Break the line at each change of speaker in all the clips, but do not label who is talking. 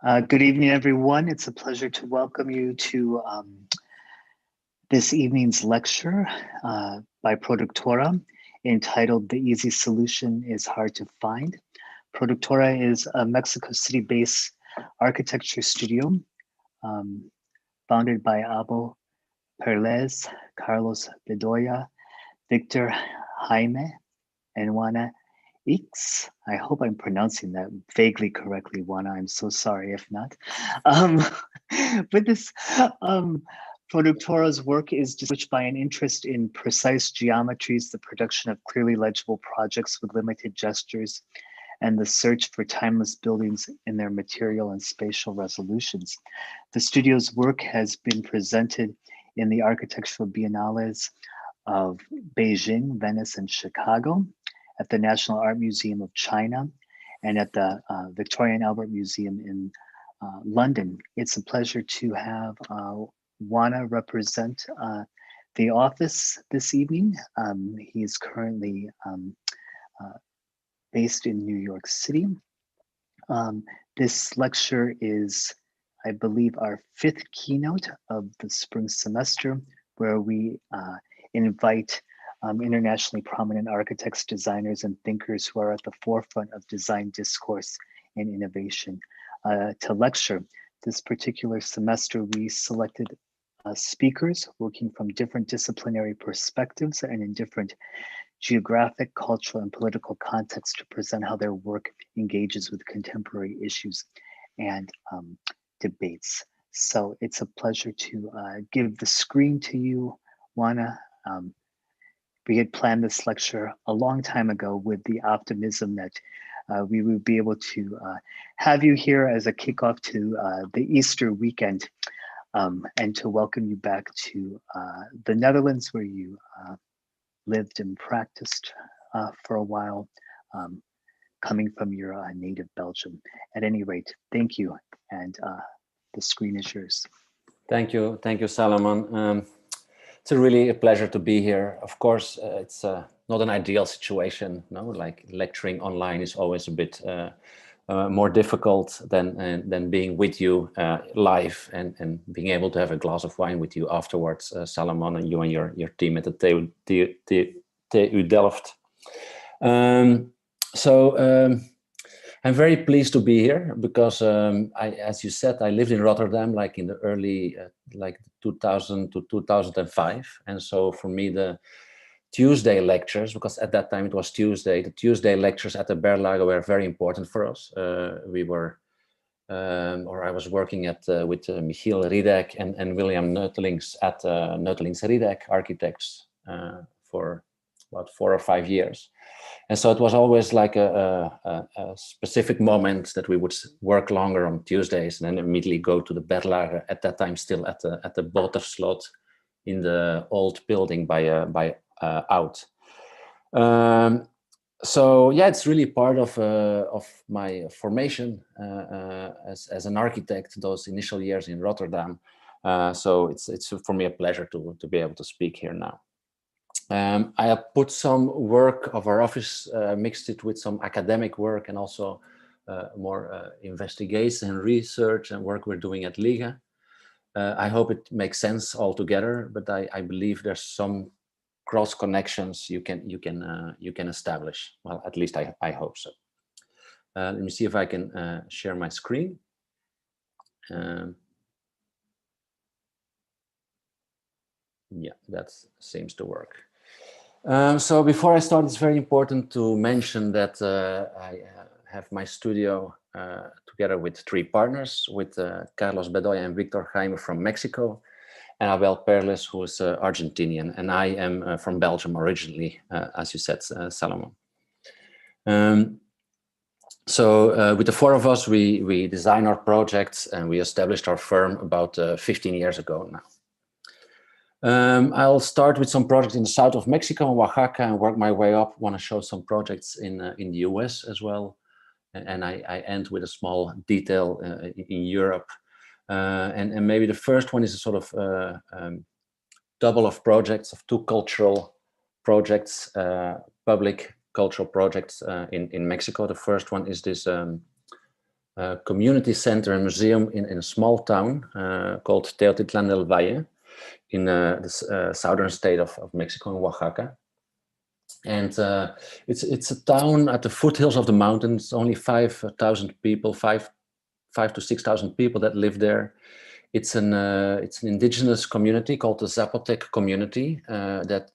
Good evening, everyone. It's a pleasure to welcome you to this evening's lecture by Productora entitled The Easy Solution is Hard to Find. Productora is a Mexico City-based architecture studio founded by Abel Perlez, Carlos Bedoya, Victor Jaime, and Juana X. I hope I'm pronouncing that vaguely correctly, Juana. I'm so sorry if not. But this Productora's work is distinguished by an interest in precise geometries, the production of clearly legible projects with limited gestures, and the search for timeless buildings in their material and spatial resolutions. The studio's work has been presented in the architectural biennales of Beijing, Venice, and Chicago, at the National Art Museum of China, and at the Victoria and Albert Museum in London. It's a pleasure to have Juana represent the office this evening. He is currently based in New York City. This lecture is, I believe, our fifth keynote of the spring semester, where we invite internationally prominent architects, designers, and thinkers who are at the forefront of design discourse and innovation to lecture. This particular semester, we selected speakers working from different disciplinary perspectives and in different geographic, cultural, and political contexts to present how their work engages with contemporary issues and debates. So it's a pleasure to give the screen to you, Juana. We had planned this lecture a long time ago with the optimism that we would be able to have you here as a kickoff to the Easter weekend and to welcome you back to the Netherlands, where you lived and practiced for a while, coming from your native Belgium. At any rate, thank you, and the screen is yours.
Thank you, Salomon. It's really a pleasure to be here. Of course, it's not an ideal situation. No, like lecturing online is always a bit more difficult than being with you live and being able to have a glass of wine with you afterwards, Salomon, and you and your team at the TU Delft. I'm very pleased to be here because, as you said, I lived in Rotterdam like in the early, like 2000 to 2005. And so for me, the Tuesday lectures, because at that time it was Tuesday, the Tuesday lectures at the Berlage were very important for us. We were, or I was working with Michiel Riedek and William Neutelings at Neutelings Riedek Architects for about 4 or 5 years. And so it was always like a specific moment that we would work longer on Tuesdays and then immediately go to the Berlage, at that time still at the Boterslot in the old building by Oud. So yeah, it's really part of my formation as an architect, those initial years in Rotterdam. So it's for me a pleasure to be able to speak here now. I have put some work of our office, mixed it with some academic work and also more investigation and research and work we're doing at Liga. I hope it makes sense all together, but I believe there's some cross connections you can establish. Well, at least I hope so. Let me see if I can share my screen. Yeah, that seems to work. So before I start, it's very important to mention that I have my studio together with 3 partners, with Carlos Bedoya and Victor Jaime from Mexico, and Abel Perles, who is Argentinian, and I am from Belgium originally, as you said, Salomon. So with the 4 of us, we design our projects and we established our firm about 15 years ago now. I'll start with some projects in the south of Mexico, in Oaxaca, and work my way up. Want to show some projects in the US as well, and I end with a small detail in Europe. And maybe the first one is a sort of double of projects, of 2 cultural projects, public cultural projects in Mexico. The first one is this community center and museum in a small town called Teotitlán del Valle in the southern state of Mexico, in Oaxaca. And it's a town at the foothills of the mountains. Only 5,000 people, 5 to 6,000 people that live there. It's an indigenous community called the Zapotec community that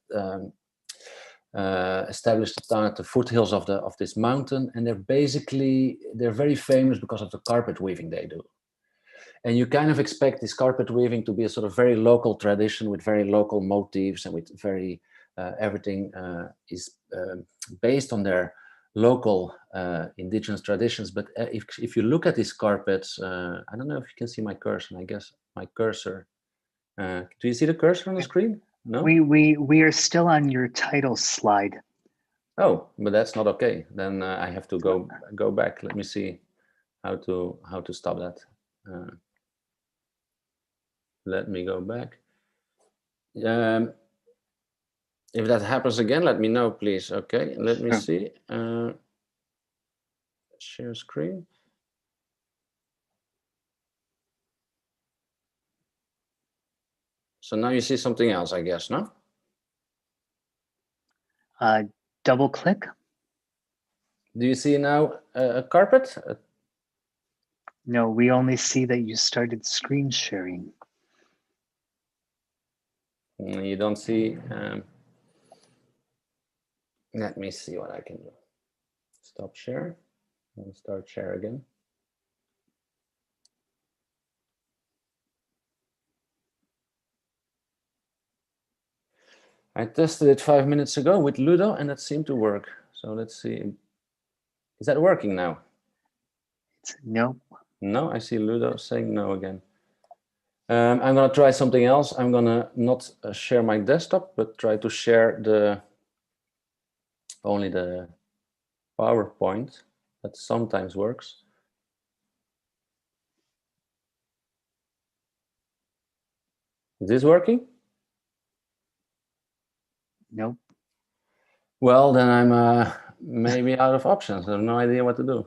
established the town at the foothills of this mountain, and they're very famous because of the carpet weaving they do. And you kind of expect this carpet weaving to be a sort of very local tradition with very local motifs and with very everything is based on their local indigenous traditions. But if you look at these carpets, I don't know if you can see my cursor. I guess my cursor. Do you see the cursor on the screen? No.
We are still on your title slide.
Oh, but that's not okay. Then I have to go back. Let me see how to stop that. Let me go back. If that happens again, let me know, please. Okay, let me see. Share screen. So now you see something else, I guess, no?
Double click.
Do you see now a carpet?
No, we only see that you started screen sharing.
You don't see. Let me see what I can do. Stop share and start share again. I tested it 5 minutes ago with Ludo and it seemed to work. So let's see. Is that working now?
No.
No, I see Ludo saying no again. I'm going to try something else. I'm going to not share my desktop, but try to share only the PowerPoint. That sometimes works. Is this working?
Nope.
Well, then I'm maybe out of options. I have no idea what to do.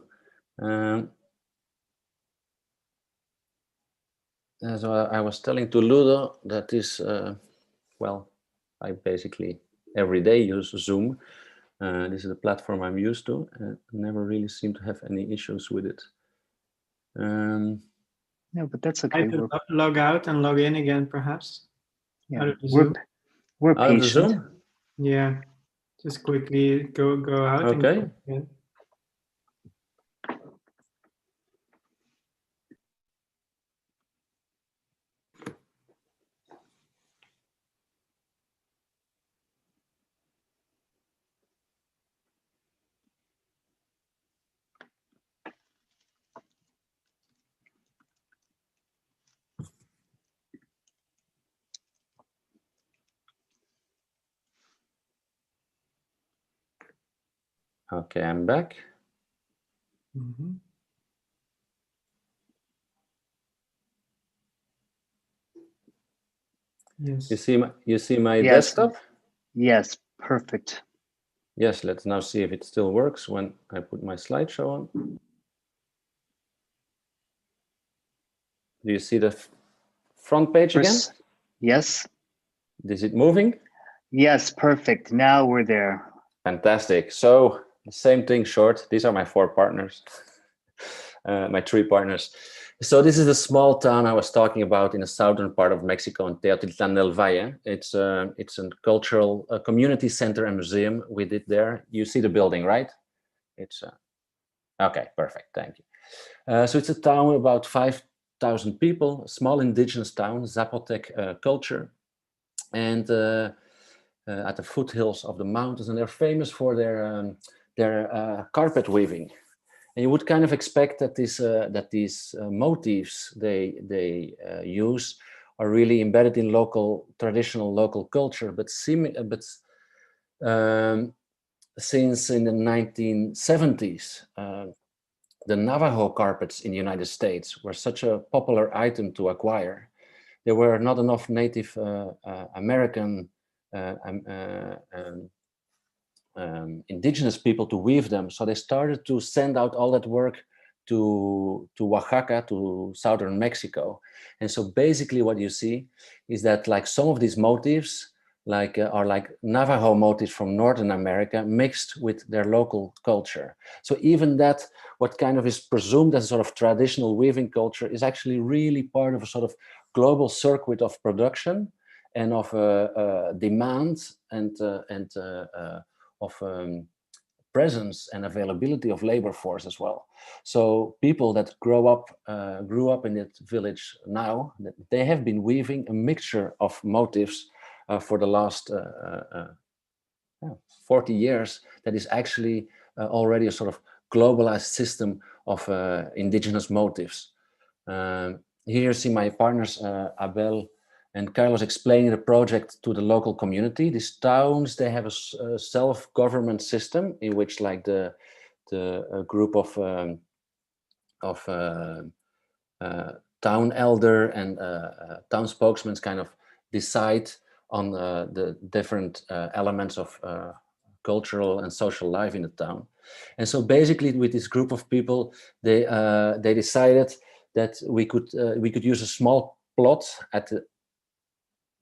So I was telling to Ludo that this, well, I basically every day use Zoom. This is the platform I'm used to. Never really seem to have any issues with it.
No, but that's okay.
Log out and log in again, perhaps.
Yeah, we're
out
patient.
of Zoom?
Yeah, just quickly go out.
Okay.
And go in.
Okay, I'm back.
Mm-hmm. Yes.
You see my
Yes.
desktop?
Yes, perfect.
Yes, let's now see if it still works when I put my slideshow on. Do you see the front page again?
Yes.
Is it moving?
Yes, perfect. Now we're there.
Fantastic. So the same thing short. These are my 4 partners, my 3 partners. So this is the small town I was talking about in the southern part of Mexico, in Teotitlán del Valle. It's a cultural community center and museum. We did there. You see the building, right? It's okay, perfect. Thank you. So it's a town with about 5,000 people, a small indigenous town, Zapotec culture, and at the foothills of the mountains, and they're famous for their carpet weaving. And you would kind of expect that these motifs they use are really embedded in traditional local culture, but since in the 1970s, the Navajo carpets in the United States were such a popular item to acquire. There were not enough Native American indigenous people to weave them, so they started to send out all that work to Oaxaca, to southern Mexico. And so basically what you see is that like some of these motifs are like Navajo motifs from Northern America mixed with their local culture. So even that, what kind of is presumed as a sort of traditional weaving culture is actually really part of a sort of global circuit of production and of demand and of presence and availability of labor force as well. So people that grew up in that village now, they have been weaving a mixture of motifs for the last 40 years that is actually already a sort of globalized system of indigenous motifs. Here you see my partners, Abel and Carlos, explaining the project to the local community. These towns, they have a self-government system in which like the group of town elder and town spokesmen kind of decide on the different elements of cultural and social life in the town. And so basically with this group of people, they decided that we could use a small plot at the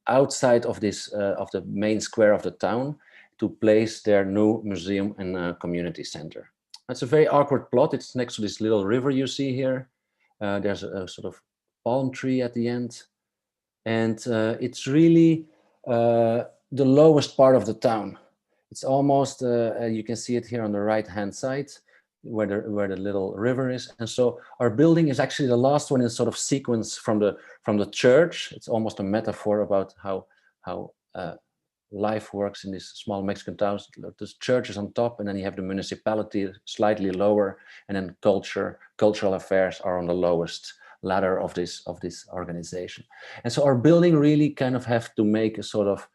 outside of this of the main square of the town to place their new museum and community center. It's a very awkward plot. It's next to this little river you see here. There's a sort of palm tree at the end, and it's really the lowest part of the town. It's almost you can see it here on the right hand side where the little river is. And so our building is actually the last one in sort of sequence from the church. It's almost a metaphor about how life works in these small Mexican towns. The church is on top, and then you have the municipality slightly lower, and then cultural affairs are on the lowest ladder of this organization. And so our building really kind of have to make a sort of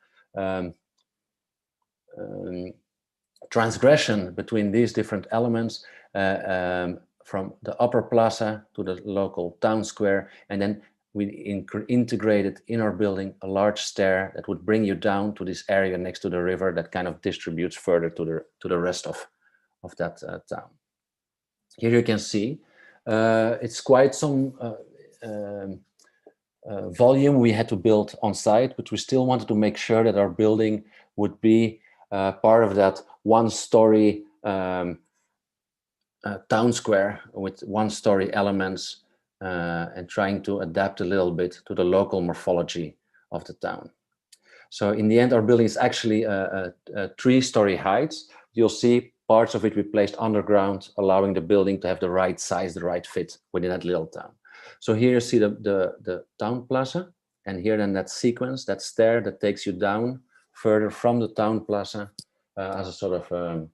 transgression between these different elements, from the upper plaza to the local town square, and then we integrated in our building a large stair that would bring you down to this area next to the river that kind of distributes further to the rest of that town. Here you can see it's quite some volume we had to build on site, but we still wanted to make sure that our building would be part of that one-story town square with one-story elements, and trying to adapt a little bit to the local morphology of the town. So in the end, our building is actually a 3-story height. You'll see parts of it we placed underground, allowing the building to have the right size, the right fit within that little town. So here you see the town plaza, and here then that sequence, that stair that takes you down further from the town plaza as a sort of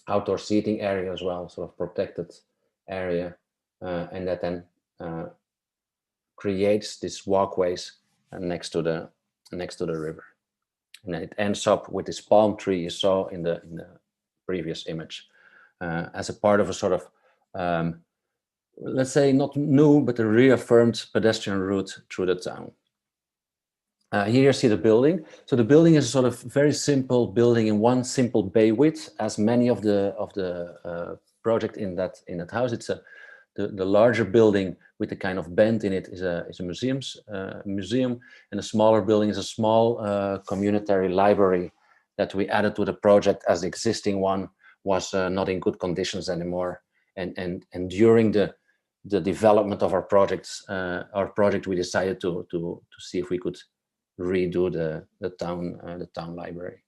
outdoor seating area as well, sort of protected area, and that then creates these walkways next to the river, and then it ends up with this palm tree you saw in the previous image, as a part of a sort of let's say not new but a reaffirmed pedestrian route through the town. Here you see the building. So the building is a sort of very simple building in one simple bay width, as many of the project in that house. It's the larger building with the kind of bend in it is a museum, and the smaller building is a small communitary library that we added to the project as the existing one was not in good conditions anymore. And during the development of our project, we decided to see if we could redo the town library.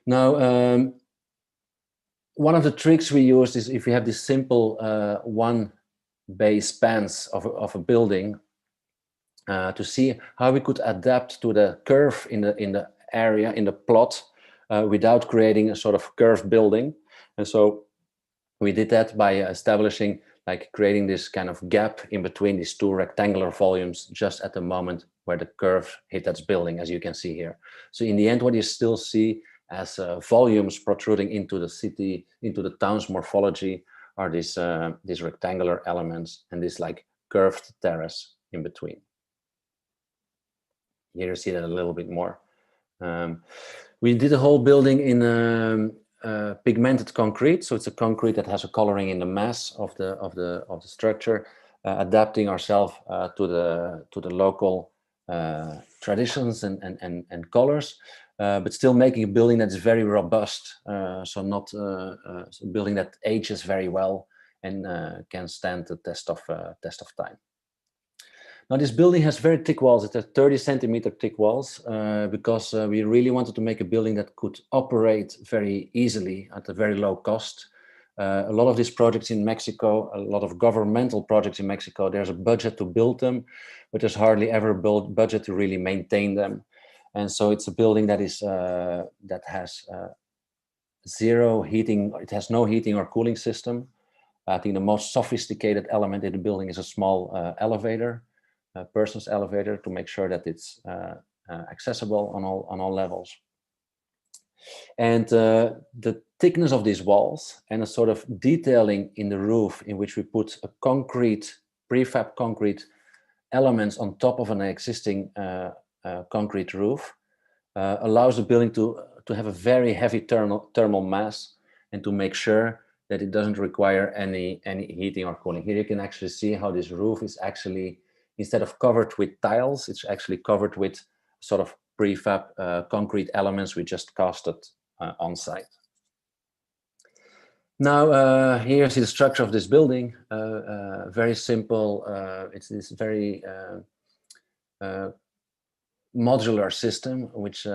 Now, one of the tricks we used is if we have this simple one bay spans of a building, to see how we could adapt to the curve in the area, in the plot, without creating a sort of curved building. And so we did that by establishing, like creating this kind of gap in between these two rectangular volumes just at the moment where the curve hit that building, as you can see here. So in the end, what you still see as volumes protruding into the city, into the town's morphology, are these rectangular elements and this like curved terrace in between. Here you see that a little bit more. We did the whole building in pigmented concrete, so it's a concrete that has a coloring in the mass of the structure, adapting ourselves to the local traditions and colors, but still making a building that's very robust, so not a building that ages very well and can stand the test of time. Now, this building has very thick walls. It has 30 centimeter thick walls because we really wanted to make a building that could operate very easily at a very low cost. A lot of these projects in Mexico, a lot of governmental projects in Mexico, there's a budget to build them, but there's hardly ever a budget to really maintain them. And so it's a building that is that has zero heating. It has no heating or cooling system. I think the most sophisticated element in the building is a small elevator, a person's elevator, to make sure that it's accessible on all levels. And the thickness of these walls and a sort of detailing in the roof in which we put a concrete, prefab concrete elements on top of an existing concrete roof allows the building to have a very heavy thermal mass and to make sure that it doesn't require any heating or cooling. Here you can actually see how this roof is actually, instead of covered with tiles, it's actually covered with sort of prefab concrete elements we just casted on site. Now, here you see the structure of this building. Very simple. It's this very modular system, which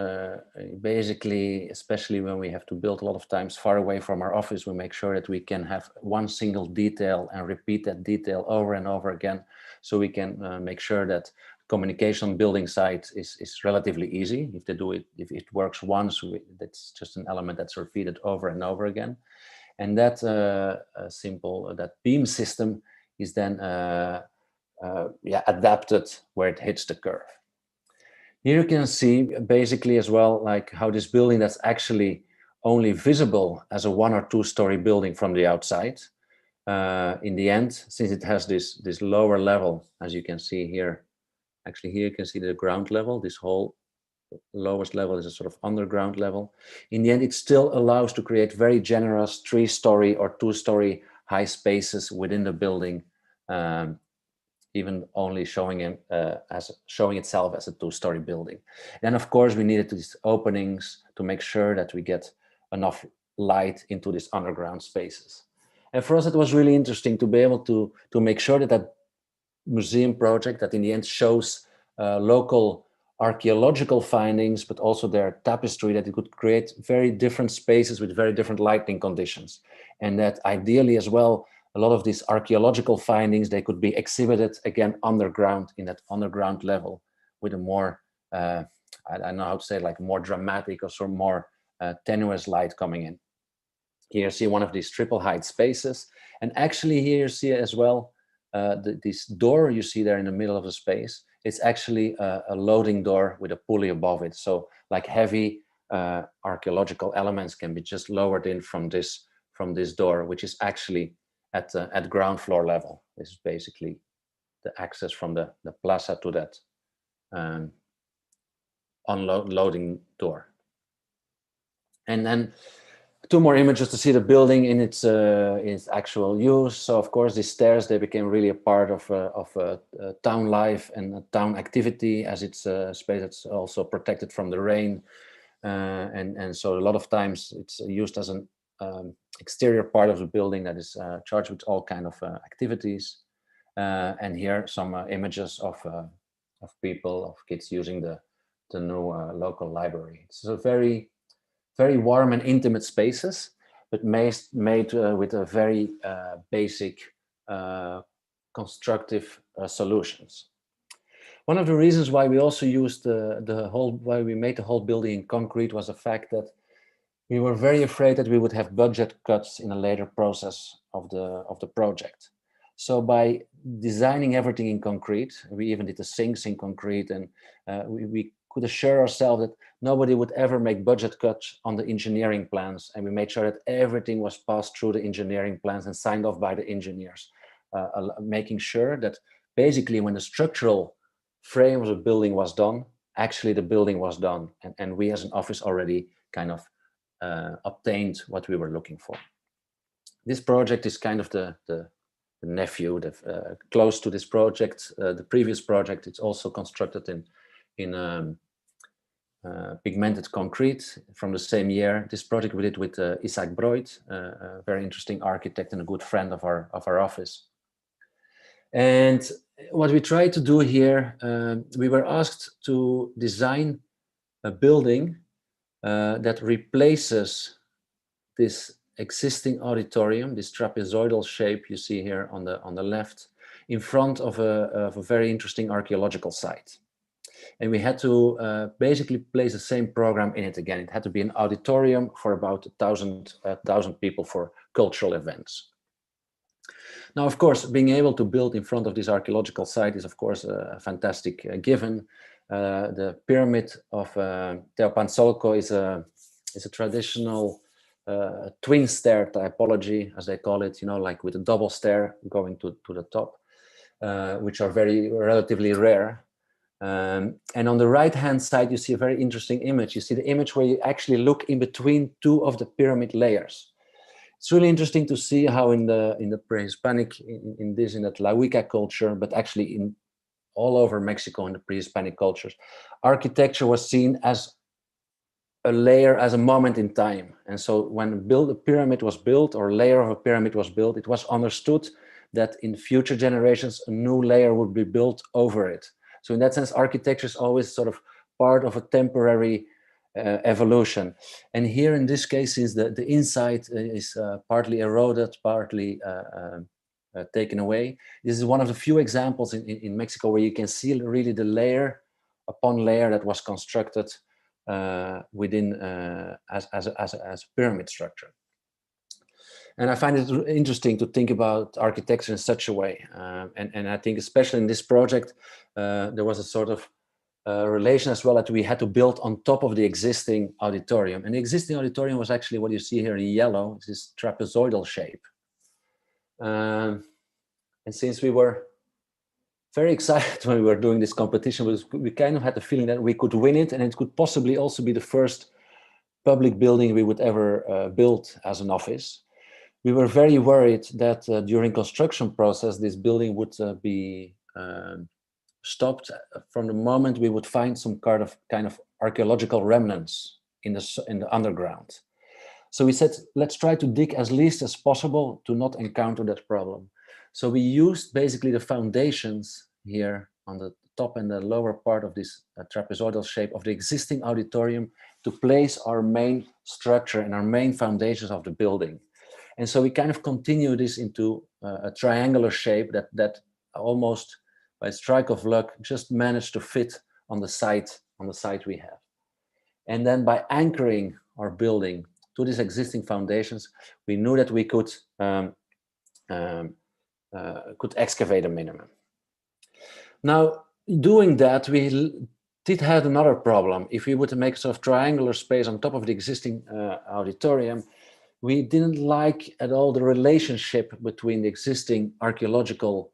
basically, especially when we have to build a lot of times far away from our office, we make sure that we can have one single detail and repeat that detail over and over again, so we can make sure that communication on building sites is relatively easy. If they do it, if it works once, that's just an element that's repeated over and over again. And that that beam system is then adapted where it hits the curve. Here you can see basically as well, like how this building that's actually only visible as a 1 or 2 story building from the outside. In the end, since it has this lower level, as you can see here, actually here you can see the ground level, this whole lowest level is a sort of underground level. In the end, it still allows to create very generous 3 story or 2 story high spaces within the building, even only showing itself as a 2 story building. Then of course we needed these openings to make sure that we get enough light into these underground spaces. And for us it was really interesting to be able to make sure that that museum project that in the end shows local archaeological findings, but also their tapestry, that it could create very different spaces with very different lighting conditions. And that ideally as well, a lot of these archaeological findings, they could be exhibited again underground, in that underground level, with a more, I don't know how to say, like more dramatic or sort of more tenuous light coming in. Here you see one of these triple height spaces. And actually here you see as well, this door you see there in the middle of the space, it's actually a loading door with a pulley above it. So like heavy archaeological elements can be just lowered in from this door, which is actually at ground floor level. This is basically the access from the plaza to that unloading door. And then 2 more images to see the building in its actual use. So of course these stairs, they became really a part of town life and town activity, as it's a space that's also protected from the rain. And so a lot of times it's used as an exterior part of the building that is charged with all kind of activities. And here some images of people, of kids using the new local library. It's a very warm and intimate spaces, but made with a very basic constructive solutions. One of the reasons why we also used why we made the whole building in concrete was the fact that we were very afraid that we would have budget cuts in a later process of the project. So by designing everything in concrete, we even did the sinks in concrete, and we could assure ourselves that nobody would ever make budget cuts on the engineering plans. And we made sure that everything was passed through the engineering plans and signed off by the engineers, making sure that basically when the structural frame of the building was done, actually the building was done. And we as an office already kind of obtained what we were looking for. This project is kind of the nephew, close to this project. The previous project, it's also constructed in pigmented concrete from the same year. This project we did with Isaac Broid, a very interesting architect and a good friend of our office. And what we tried to do here, we were asked to design a building that replaces this existing auditorium, this trapezoidal shape you see here on the left, in front of a very interesting archaeological site. And we had to basically place the same program in it again. It had to be an auditorium for about 1,000 people for cultural events. Now, of course, being able to build in front of this archaeological site is, of course, a fantastic given. The pyramid of Teopanzolco is a traditional twin stair typology, as they call it, like with a double stair going to the top, which are relatively rare. And on the right-hand side, you see a very interesting image. You see the image where you actually look in between two of the pyramid layers. It's really interesting to see how in the pre-Hispanic, in that La Huica culture, but actually in all over Mexico in the pre-Hispanic cultures, architecture was seen as a layer, as a moment in time. And so when a pyramid was built, or a layer of a pyramid was built, it was understood that in future generations, a new layer would be built over it. So in that sense, architecture is always sort of part of a temporary evolution. And here in this case, since the inside is partly eroded, partly taken away, this is one of the few examples in Mexico where you can see really the layer upon layer that was constructed within as a pyramid structure. And I find it interesting to think about architecture in such a way. And I think especially in this project, there was a sort of relation as well that we had to build on top of the existing auditorium. And the existing auditorium was actually what you see here in yellow, this trapezoidal shape. And since we were very excited when we were doing this competition, we kind of had the feeling that we could win it, and it could possibly also be the first public building we would ever build as an office. We were very worried that during construction process, this building would be stopped from the moment we would find some kind of archaeological remnants in the underground. So we said, let's try to dig as least as possible to not encounter that problem. So we used basically the foundations here on the top and the lower part of this trapezoidal shape of the existing auditorium to place our main structure and our main foundations of the building. And so we kind of continue this into a triangular shape that almost by strike of luck just managed to fit on the site we have. And then by anchoring our building to these existing foundations, we knew that we could excavate a minimum. Now, doing that, we did have another problem. If we would make sort of triangular space on top of the existing auditorium, we didn't like at all the relationship between the existing archaeological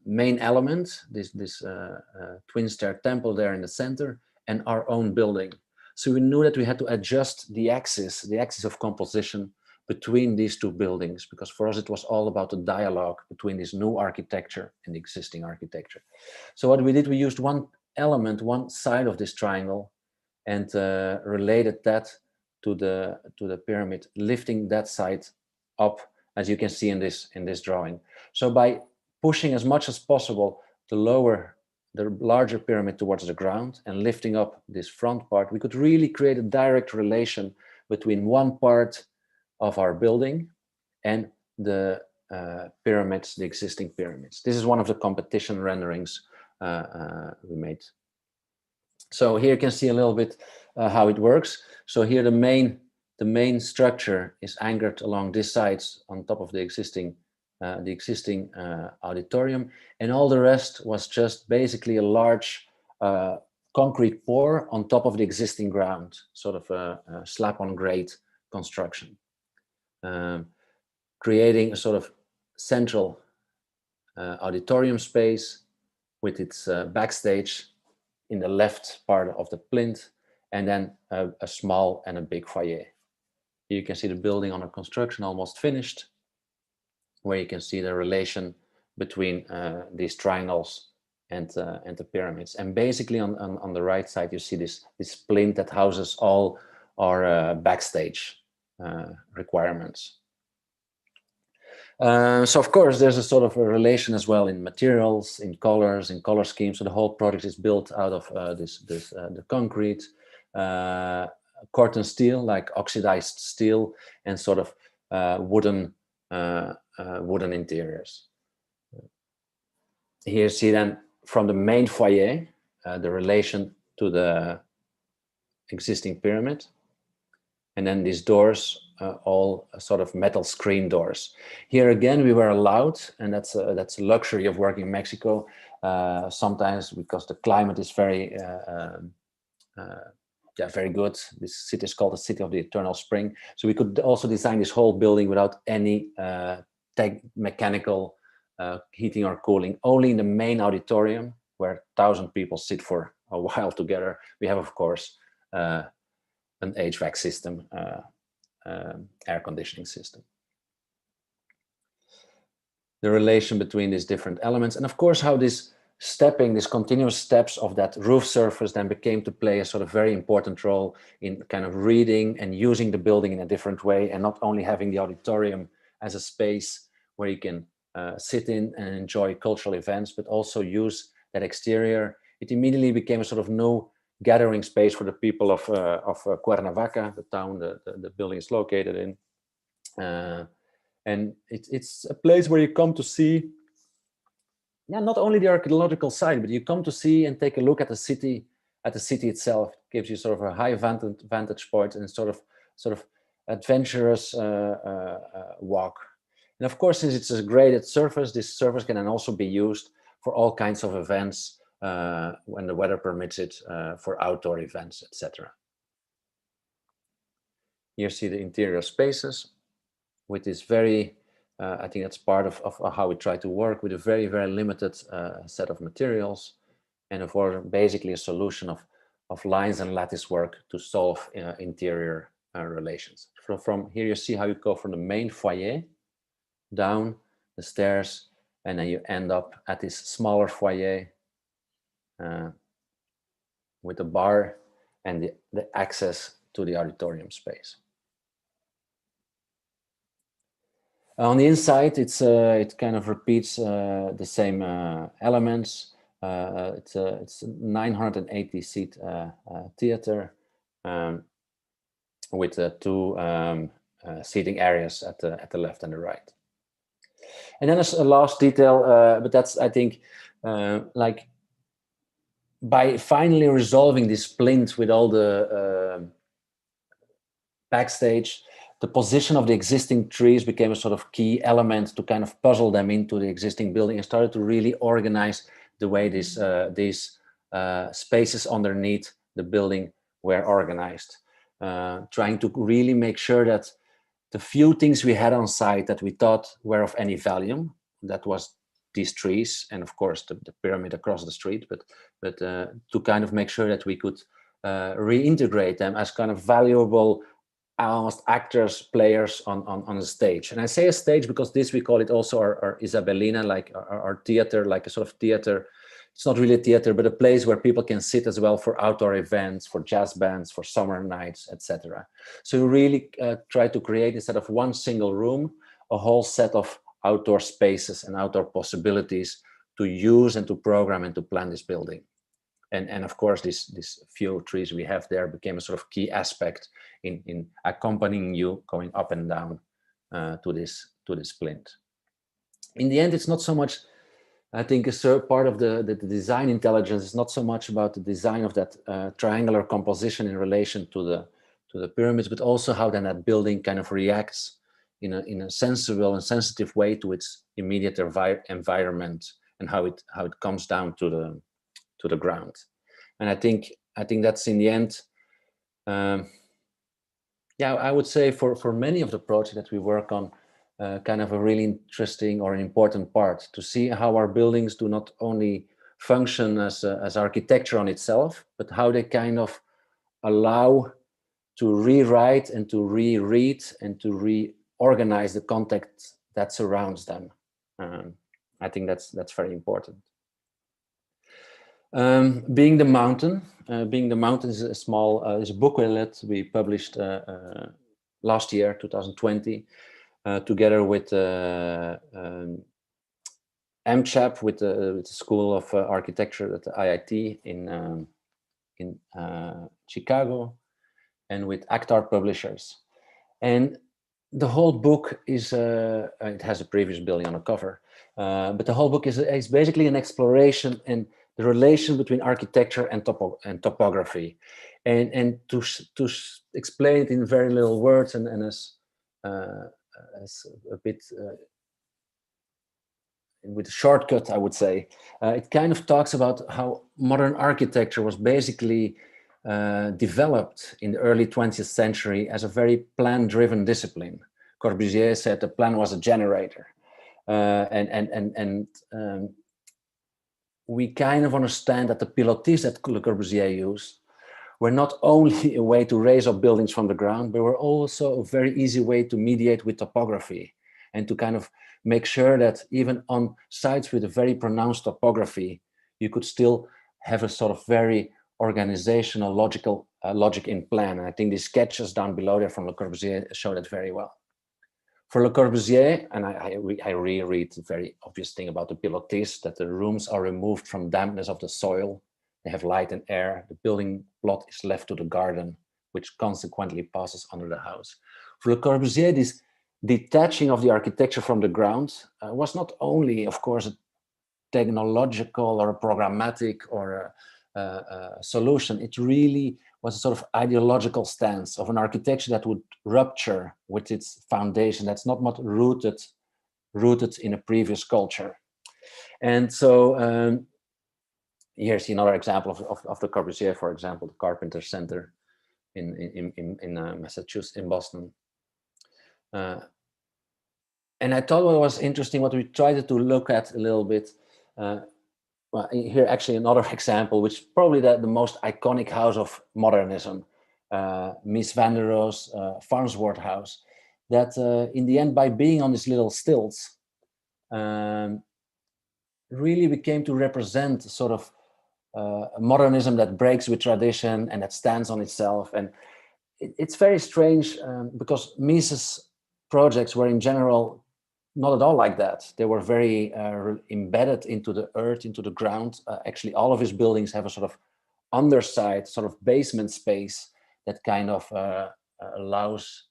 main element, this twin stair temple there in the center, and our own building. So we knew that we had to adjust the axis of composition between these two buildings, because for us it was all about the dialogue between this new architecture and the existing architecture. So what we did, we used one element, one side of this triangle, and related that to the pyramid, lifting that side up, as you can see in this drawing. So by pushing as much as possible the larger pyramid towards the ground and lifting up this front part, we could really create a direct relation between one part of our building and the pyramids, the existing pyramids. This is one of the competition renderings we made. So here you can see a little bit how it works. So here the main structure is anchored along these sides on top of the existing auditorium, and all the rest was just basically a large concrete pour on top of the existing ground, sort of a slap on grade construction, creating a sort of central auditorium space with its backstage in the left part of the plinth, and then a small and a big foyer. You can see the building under construction, almost finished, where you can see the relation between these triangles and the pyramids. And basically on the right side, you see this plinth that houses all our backstage requirements. So of course, there's a sort of a relation as well in materials, in colors, in color schemes. So the whole project is built out of the concrete, corten steel, like oxidized steel, and sort of wooden interiors. Here you see then from the main foyer, the relation to the existing pyramid. And then these doors, all sort of metal screen doors. Here again, we were allowed, and that's a luxury of working in Mexico, sometimes because the climate is very good. This city is called the City of the Eternal Spring. So we could also design this whole building without any mechanical heating or cooling. Only in the main auditorium, where 1,000 people sit for a while together, we have, of course, an HVAC system, air conditioning system. The relation between these different elements, and of course how this continuous steps of that roof surface then became to play a sort of very important role in kind of reading and using the building in a different way, and not only having the auditorium as a space where you can sit in and enjoy cultural events, but also use that exterior. It immediately became a sort of new gathering space for the people of Cuernavaca, the town the building is located in. And it's a place where you come to see, not only the archaeological side, but you come to see and take a look at the city itself. It gives you sort of a high vantage point and sort of adventurous walk. And of course, since it's a graded surface, this surface can then also be used for all kinds of events when the weather permits it, for outdoor events, etc. Here you see the interior spaces with this very, I think that's part of how we try to work with a very, very limited set of materials, and of course, basically a solution of lines and lattice work to solve interior relations. From here you see how you go from the main foyer down the stairs, and then you end up at this smaller foyer with the bar and the access to the auditorium space. On the inside, it kind of repeats the same elements. It's a 980 seat theater with two seating areas at the left and the right. And then a last detail, but that's, I think, like by finally resolving this plinth with all the backstage, the position of the existing trees became a sort of key element to kind of puzzle them into the existing building, and started to really organize the way these spaces underneath the building were organized. Trying to really make sure that the few things we had on site that we thought were of any value, that was these trees, and of course the pyramid across the street, but to kind of make sure that we could reintegrate them as kind of valuable almost actors, players on the stage. And I say a stage because this, we call it also our Isabelina, like our theater, like a sort of theater. It's not really a theater, but a place where people can sit as well for outdoor events, for jazz bands, for summer nights, etc. So we really try to create, instead of one single room, a whole set of outdoor spaces and outdoor possibilities to use and to program and to plan this building. And of course, these few trees we have there became a sort of key aspect in accompanying you going up and down to this plinth. In the end, it's not so much, I think, a part of the design intelligence is not so much about the design of that triangular composition in relation to the pyramids, but also how then that building kind of reacts in a sensible and sensitive way to its immediate environment, and how it comes down to the ground. And I think that's in the end, I would say for many of the projects that we work on, kind of a really interesting or an important part to see how our buildings do not only function as architecture on itself, but how they kind of allow to rewrite and to reread and to reorganize the context that surrounds them. I think that's very important. Being the Mountain. Being the Mountain is a small is a booklet we published last year, 2020, together with MCHAP, with the School of Architecture at the IIT in Chicago, and with Actar Publishers. And the whole book is, it has a previous building on the cover, but the whole book is basically an exploration and the relation between architecture and topography. And to explain it in very little words and as a bit with a shortcut, I would say, it kind of talks about how modern architecture was basically developed in the early 20th century as a very plan-driven discipline. Corbusier said the plan was a generator, we kind of understand that the pilotis that Le Corbusier used were not only a way to raise up buildings from the ground, but were also a very easy way to mediate with topography and to kind of make sure that even on sites with a very pronounced topography, you could still have a sort of very organizational, logical logic in plan. And I think these sketches down below there from Le Corbusier show that very well. For Le Corbusier, and I reread the very obvious thing about the pilotis, that the rooms are removed from dampness of the soil, they have light and air, the building plot is left to the garden, which consequently passes under the house. For Le Corbusier, this detaching of the architecture from the ground was not only, of course, a technological or a programmatic or a solution, it really was a sort of ideological stance of an architecture that would rupture with its foundation, that's not much rooted in a previous culture. And so here's another example of the Corbusier, for example, the Carpenter Center in Massachusetts, in Boston. And I thought what was interesting, what we tried to look at a little bit, well, here actually another example, which is probably the most iconic house of modernism, Mies van der Rohe's Farnsworth House, that in the end, by being on these little stilts, really became to represent sort of a modernism that breaks with tradition and that stands on itself. And it's very strange because Mies's projects were in general not at all like that. They were very embedded into the earth, into the ground. Actually, all of his buildings have a sort of underside, sort of basement space that kind of allows,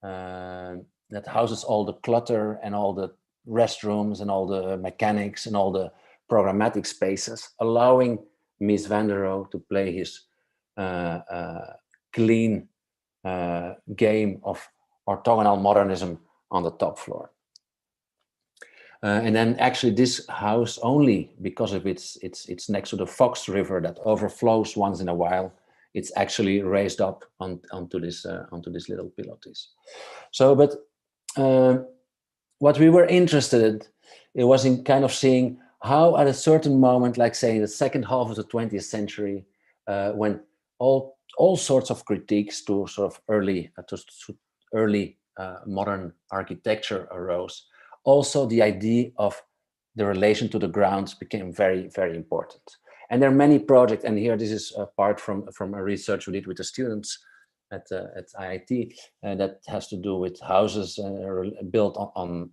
that houses all the clutter and all the restrooms and all the mechanics and all the programmatic spaces, allowing Mies van der Rohe to play his clean game of orthogonal modernism on the top floor. And then actually this house, only because of it's next to the Fox River that overflows once in a while, it's actually raised up onto this little pilotis. So, but what we were interested in, it was in kind of seeing how at a certain moment, like say in the second half of the 20th century, when all sorts of critiques to sort of early modern architecture arose, also the idea of the relation to the grounds became very, very important. And there are many projects, and here this is apart from a research we did with the students at IIT, that has to do with houses built on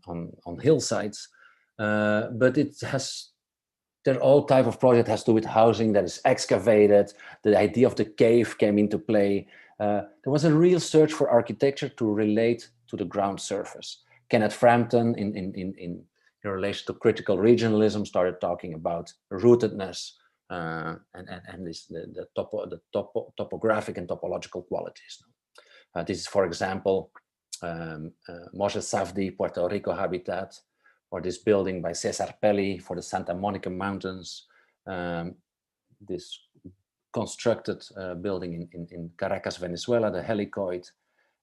hillsides. But there are all type of project has to do with housing that is excavated. The idea of the cave came into play. There was a real search for architecture to relate to the ground surface. Kenneth Frampton, in relation to critical regionalism, started talking about rootedness and the topographic and topological qualities. This is, for example, Moshe Safdie, Puerto Rico Habitat, or this building by Cesar Pelli for the Santa Monica Mountains, this constructed building in Caracas, Venezuela, the helicoid.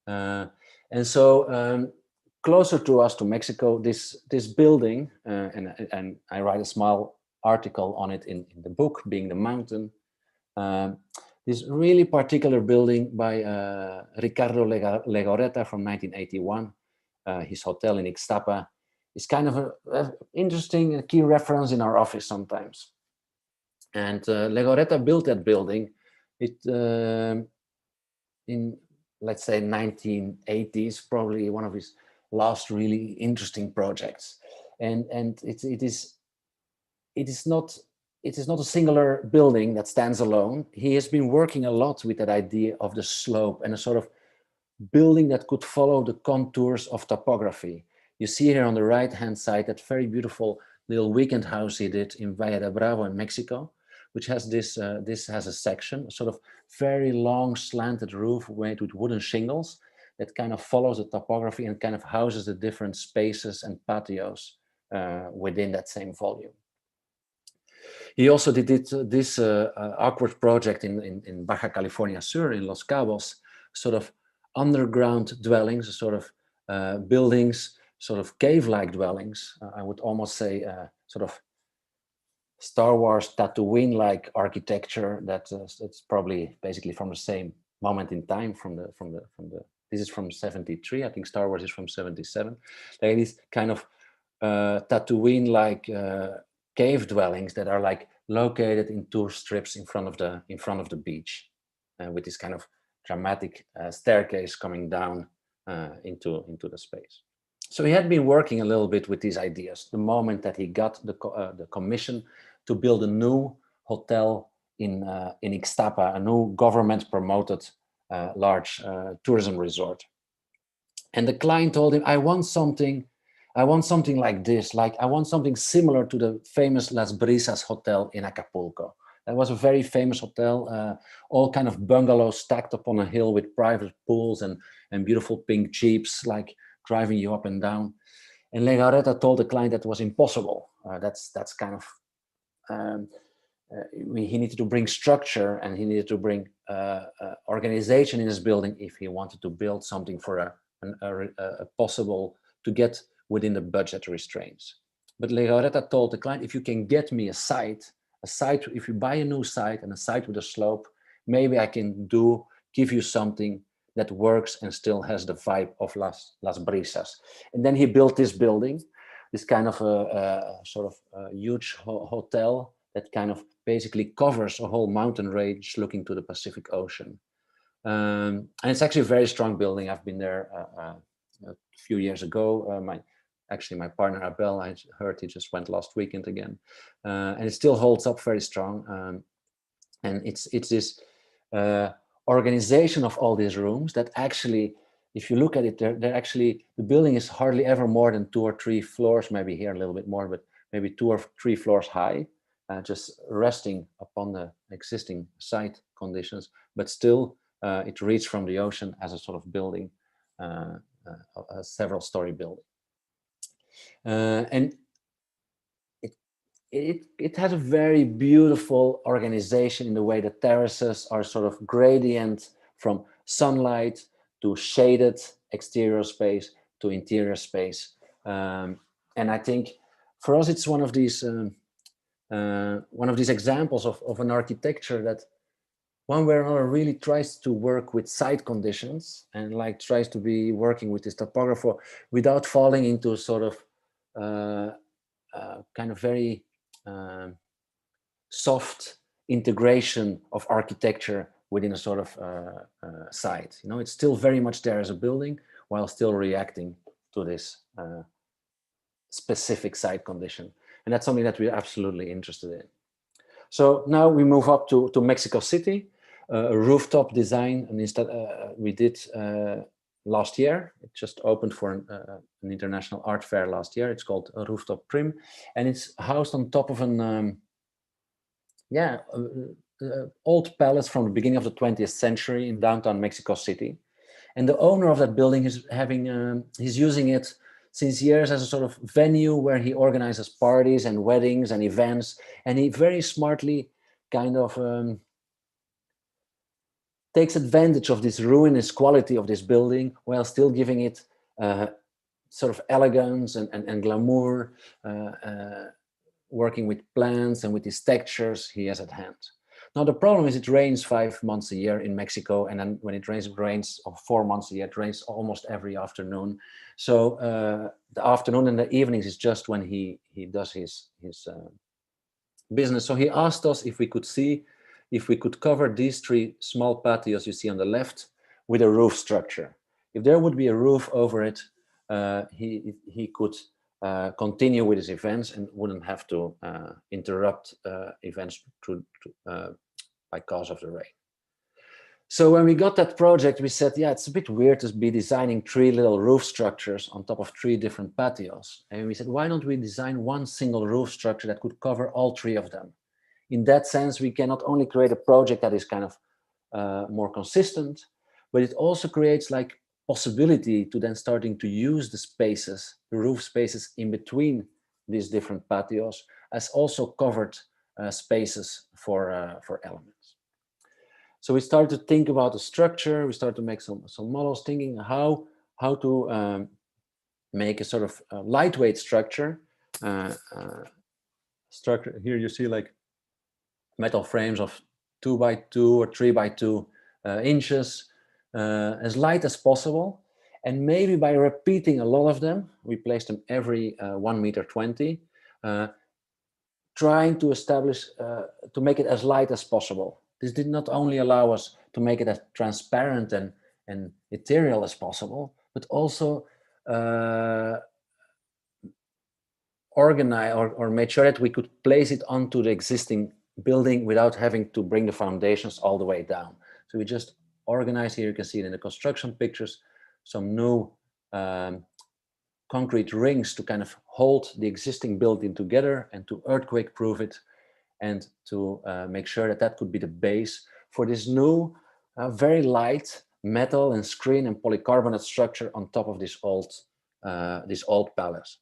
And so closer to us, to Mexico, this building, and I write a small article on it in the book, Being the Mountain, this really particular building by Ricardo Legorreta from 1981, his hotel in Ixtapa, is kind of an interesting key reference in our office sometimes. And Legorreta built that building in, let's say, 1980s, probably one of his last really interesting projects. And it is not a singular building that stands alone. He has been working a lot with that idea of the slope and a sort of building that could follow the contours of topography. You see here on the right-hand side that very beautiful little weekend house he did in Valle de Bravo in Mexico, which has this has a section, a sort of very long slanted roof made with wooden shingles that kind of follows the topography and kind of houses the different spaces and patios within that same volume. He also did this awkward project in Baja California Sur, in Los Cabos, sort of underground dwellings, sort of buildings, sort of cave-like dwellings. I would almost say sort of Star Wars Tatooine-like architecture that's probably basically from the same moment in time this is from 73. I think Star Wars is from 77. Like these kind of Tatooine-like cave dwellings that are like located in two strips in front of the beach, with this kind of dramatic staircase coming down into the space. So he had been working a little bit with these ideas the moment that he got the commission to build a new hotel in Ixtapa, a new government-promoted large tourism resort. And the client told him, I want something like this, like I want something similar to the famous Las Brisas Hotel in Acapulco. That was a very famous hotel, all kind of bungalows stacked up on a hill with private pools and beautiful pink jeeps, like driving you up and down. And Legorreta told the client that was impossible. That's kind of, he needed to bring structure and he needed to bring organization in his building if he wanted to build something for a possible to get within the budget restraints. But Legorreta told the client, if you can get me a site, if you buy a new site and a site with a slope, maybe I can give you something that works and still has the vibe of Las Brisas. And then he built this building, this kind of a sort of huge hotel that kind of basically covers a whole mountain range looking to the Pacific Ocean. And it's actually a very strong building. I've been there a few years ago. My partner Abel, I heard he just went last weekend again, and it still holds up very strong. And it's this organization of all these rooms that actually, if you look at it, they're actually, the building is hardly ever more than 2 or 3 floors, maybe here a little bit more, but maybe 2 or 3 floors high, just resting upon the existing site conditions, but still it reads from the ocean as a sort of building, a several-story building. And it has a very beautiful organization in the way the terraces are sort of gradient from sunlight to shaded exterior space to interior space. And I think for us, it's one of these examples of an architecture that one way or another really tries to work with site conditions and like tries to be working with this topographer without falling into sort of kind of very soft integration of architecture within a sort of site. You know, it's still very much there as a building while still reacting to this specific site condition. And that's something that we're absolutely interested in. So now we move up to Mexico City, a rooftop design, and instead we did last year. It just opened for an international art fair last year. It's called Rooftop Prim, and it's housed on top of an old palace from the beginning of the 20th century in downtown Mexico City. And the owner of that building is he's using it since years as a sort of venue where he organizes parties and weddings and events. And he very smartly kind of takes advantage of this ruinous quality of this building while still giving it sort of elegance and glamour, working with plants and with these textures he has at hand. Now the problem is it rains 5 months a year in Mexico, and then when it rains 4 months a year. It rains almost every afternoon. So the afternoon and the evenings is just when he does his business. So he asked us if we could cover these 3 small patios you see on the left with a roof structure. If there would be a roof over it, he could continue with his events and wouldn't have to interrupt events because of the rain. So when we got that project, we said, yeah, it's a bit weird to be designing 3 little roof structures on top of 3 different patios. And we said, why don't we design one single roof structure that could cover all 3 of them? In that sense, we can not only create a project that is kind of more consistent, but it also creates like possibility to then starting to use the spaces, the roof spaces in between these different patios as also covered spaces for elements. So we started to think about the structure. We started to make some models, thinking how to make a sort of lightweight structure. Here you see like metal frames of 2 by 2 or 3 by 2 inches, as light as possible. And maybe by repeating a lot of them, we placed them every 1.20 meters, trying to establish, to make it as light as possible. This did not only allow us to make it as transparent and ethereal as possible, but also organize or made sure that we could place it onto the existing building without having to bring the foundations all the way down. So we just organized here, you can see it in the construction pictures, some new concrete rings to kind of hold the existing building together and to earthquake proof it, and to make sure that that could be the base for this new, very light metal and screen and polycarbonate structure on top of this old palace.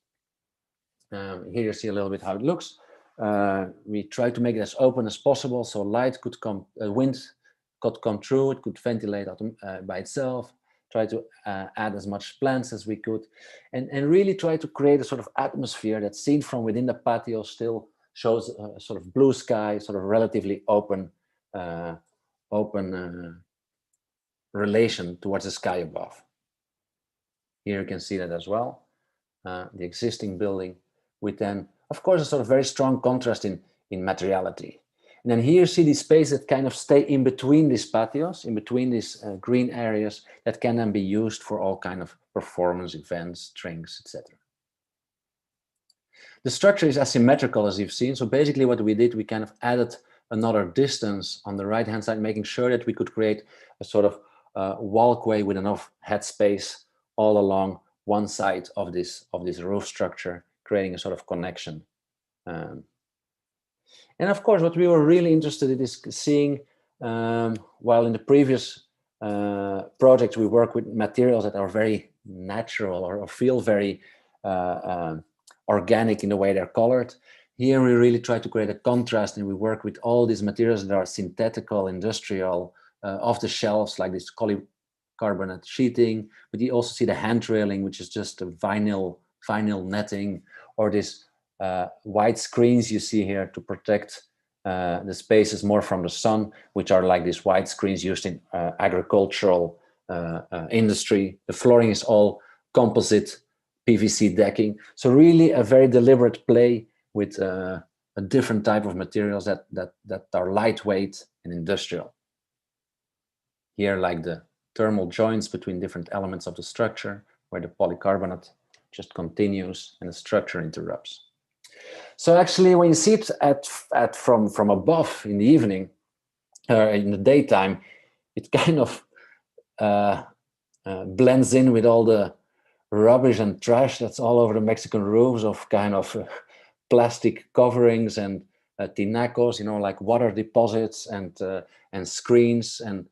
Here you see a little bit how it looks. We try to make it as open as possible, so light could come, wind could come through, it could ventilate by itself. Try to add as much plants as we could, and really try to create a sort of atmosphere that's seen from within the patio still shows a sort of blue sky, sort of relatively open relation towards the sky above. Here you can see that as well, the existing building with then, of course, a sort of very strong contrast in materiality. And then here you see these spaces that kind of stay in between these patios, in between these green areas that can then be used for all kind of performance events, drinks, etc. The structure is asymmetrical, as you've seen. So basically what we did, we kind of added another distance on the right-hand side, making sure that we could create a sort of walkway with enough headspace all along one side of this roof structure, creating a sort of connection. And of course, what we were really interested in is seeing, while in the previous project we work with materials that are very natural or feel very organic in the way they're colored. Here we really try to create a contrast, and we work with all these materials that are synthetical, industrial, off the shelves, like this polycarbonate sheeting. But you also see the hand railing, which is just a vinyl netting, or this white screens you see here to protect the spaces more from the sun, which are like these white screens used in agricultural industry. The flooring is all composite PVC decking. So really a very deliberate play with a different type of materials that are lightweight and industrial. Here, like the thermal joints between different elements of the structure, where the polycarbonate just continues and the structure interrupts. So actually, when you see it from above in the evening, in the daytime, it kind of blends in with all the rubbish and trash that's all over the Mexican roofs of kind of plastic coverings and tinacos, like water deposits and screens and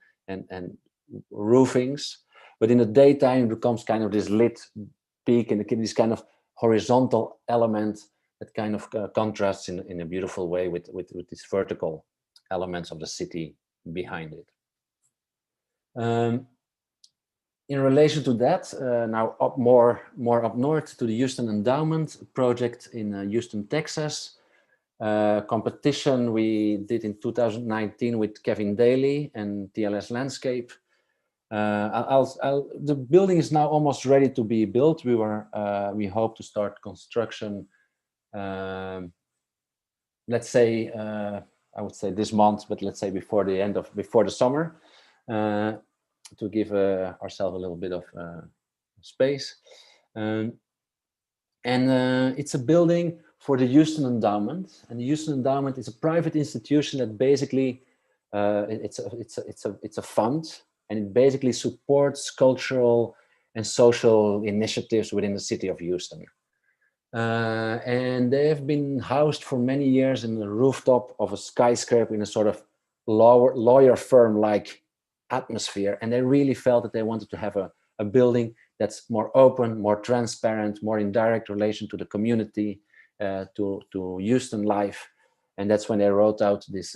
roofings. But in the daytime, it becomes kind of this lit peak and this kind of horizontal element that kind of contrasts in a beautiful way with these vertical elements of the city behind it. In relation to that, now up more up north to the Houston Endowment project in Houston, Texas, competition we did in 2019 with Kevin Daly and TLS Landscape. The building is now almost ready to be built. We hope to start construction, let's say, I would say this month, but let's say before the summer, to give ourselves a little bit of space. It's a building for the Houston Endowment, and the Houston Endowment is a private institution that basically it's a fund, and it basically supports cultural and social initiatives within the city of Houston. And they have been housed for many years in the rooftop of a skyscraper in a sort of lawyer firm-like atmosphere, and they really felt that they wanted to have a building that's more open, more transparent, more in direct relation to the community, to Houston life. And that's when they wrote out this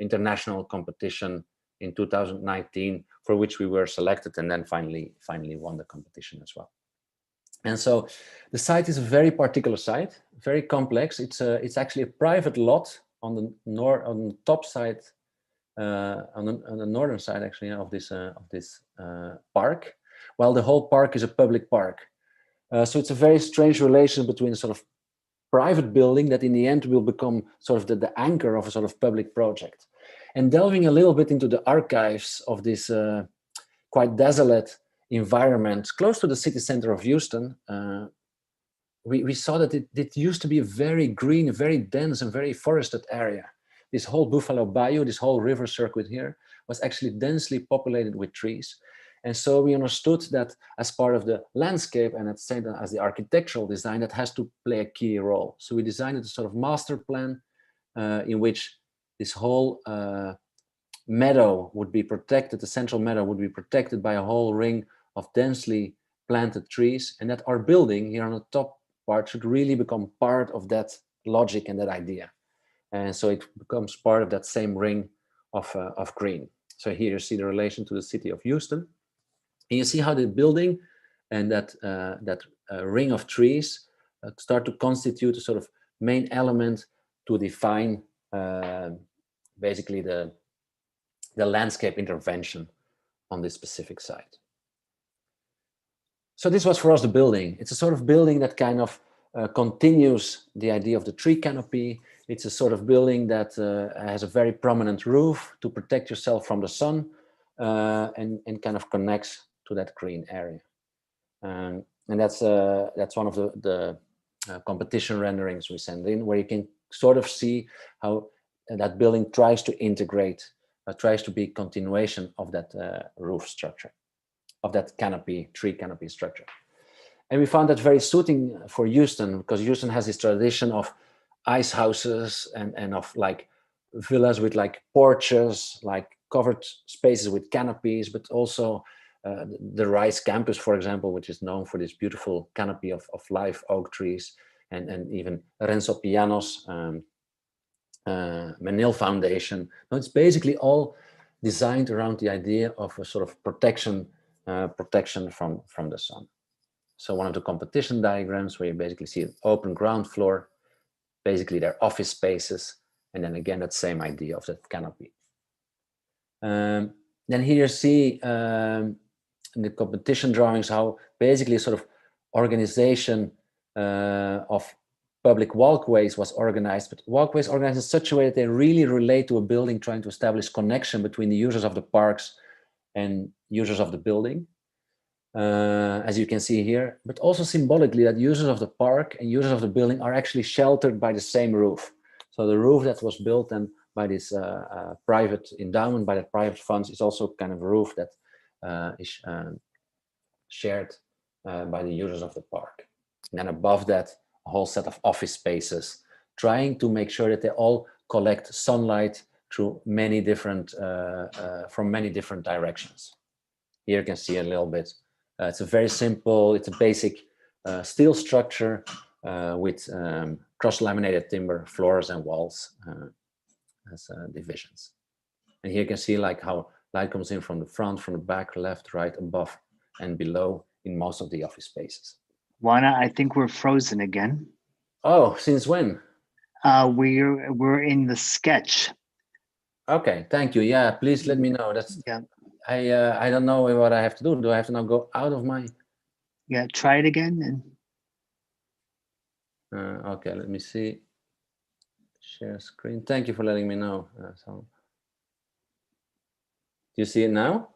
international competition in 2019, for which we were selected, and then finally won the competition as well. And so the site is a very particular site, very complex. It's actually a private lot on the top side, on the northern side actually of this park, while the whole park is a public park. So it's a very strange relation between a sort of private building that in the end will become sort of the anchor of a sort of public project. And delving a little bit into the archives of this quite desolate environment close to the city center of Houston, we saw that it used to be a very green, very dense and very forested area. This whole Buffalo Bayou, this whole river circuit here, was actually densely populated with trees. And so we understood that as part of the landscape and at the same time as the architectural design, that has to play a key role. So we designed a sort of master plan in which this whole meadow would be protected, the central meadow would be protected by a whole ring of densely planted trees, and that our building here on the top part should really become part of that logic and that idea. And so it becomes part of that same ring of green. So here you see the relation to the city of Houston. And you see how the building and that ring of trees start to constitute a sort of main element to define basically the landscape intervention on this specific site. So this was for us the building. It's a sort of building that kind of continues the idea of the tree canopy. It's a sort of building that has a very prominent roof to protect yourself from the sun, and kind of connects to that green area. And that's one of the competition renderings we send in, where you can sort of see how that building tries to integrate, tries to be continuation of that roof structure, of that canopy, tree canopy structure. And we found that very suiting for Houston, because Houston has this tradition of ice houses and of like villas with like porches, like covered spaces with canopies, but also the Rice campus, for example, which is known for this beautiful canopy of live oak trees, and even Renzo Piano's Menil Foundation. No, it's basically all designed around the idea of a sort of protection from the sun. So one of the competition diagrams where you basically see an open ground floor, basically their office spaces, and then again that same idea of that canopy. Then here you see in the competition drawings how basically sort of organization of public walkways was organized, but walkways organized in such a way that they really relate to a building, trying to establish connection between the users of the parks and users of the building, as you can see here, but also symbolically that users of the park and users of the building are actually sheltered by the same roof. So the roof that was built and by this private endowment, by the private funds, is also kind of a roof that is shared by the users of the park. And then above that, a whole set of office spaces, trying to make sure that they all collect sunlight through many different, from many different directions. Here you can see a little bit. It's a very simple, it's a basic steel structure with cross-laminated timber floors and walls as divisions. And here you can see like how light comes in from the front, from the back, left, right, above, and below in most of the office spaces.
Juana, I think we're frozen again.
Oh, since when?
We're in the sketch.
Okay, thank you. Yeah, please let me know. That's
Yeah.
I don't know what I have to do. Do I have to now go out of my?
Yeah. Try it again. And
Okay, let me see. Share screen. Thank you for letting me know. So, do you see it now?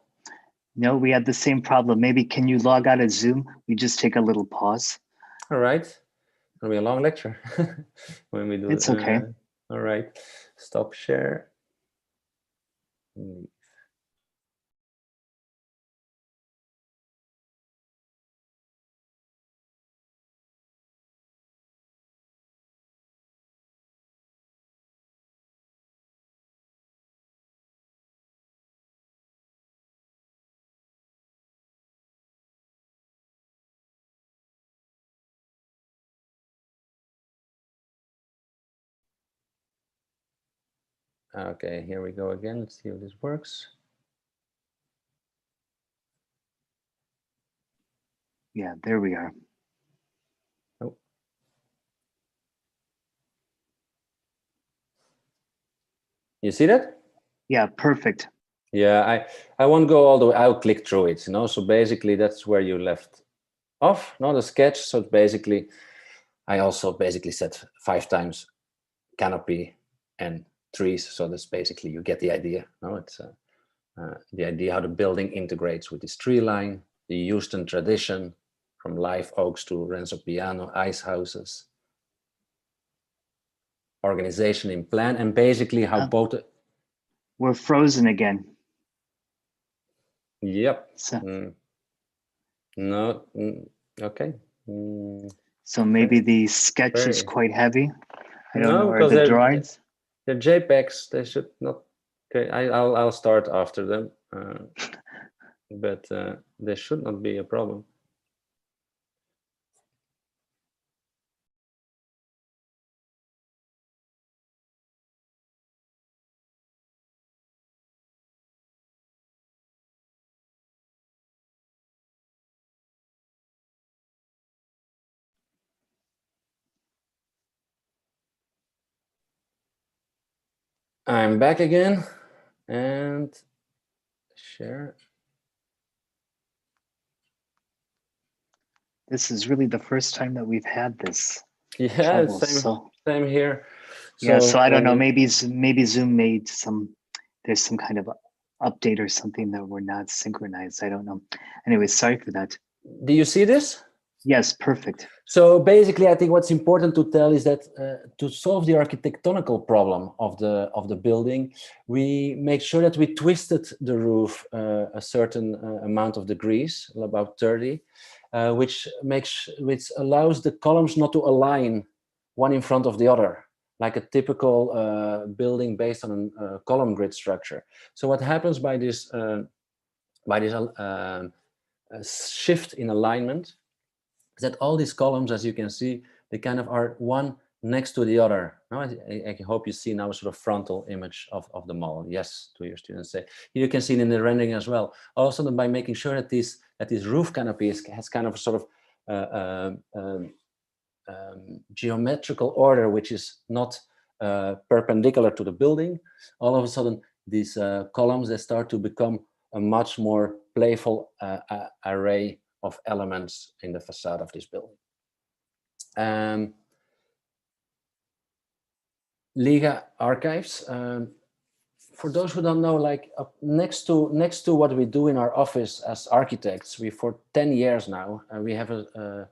no, we have the same problem. Maybe can you log out of Zoom? We just take a little pause.
All right. It'll be a long lecture when we do it.
It's okay.
All right. Stop share. Okay, here we go again. Let's see if this works.
Yeah, there we are.
Oh. You see that?
Yeah, perfect.
Yeah, I won't go all the way. I'll click through it, you know. So basically, that's where you left off, not a sketch. So basically, I also basically said 5 times canopy and trees. So that's basically you get the idea. No, it's the idea how the building integrates with this tree line, the Houston tradition, from live oaks to Renzo Piano, ice houses, organization in plan, and basically how both.
We're frozen again.
Yep.
So,
No. Okay.
so maybe the sketch is quite heavy. I don't know. Or
because
the drawings.
they're JPEGs. They should not. Okay, I'll start after them, but there should not be a problem. I'm back again, and share.
This is really the first time that we've had this.
Yeah,
trouble,
same here.
Yeah, so I don't know. Maybe Zoom made there's some kind of update or something that we're not synchronized. I don't know. Anyway, sorry for that.
Do you see this?
Yes, perfect.
So basically, I think what's important to tell is that to solve the architectonical problem of the building, we make sure that we twisted the roof a certain amount of degrees, about 30, which allows the columns not to align one in front of the other, like a typical building based on a column grid structure. So what happens by this shift in alignment is that all these columns, as you can see, they kind of are one next to the other. Now, I hope you see now a sort of frontal image of the model. Yes, to your students say. You can see it in the rendering as well. Also, by making sure that this roof canopy has kind of sort of geometrical order, which is not perpendicular to the building, all of a sudden these columns, they start to become a much more playful array of elements in the facade of this building. Liga Archives. For those who don't know, like next to what we do in our office as architects, we for 10 years now we have a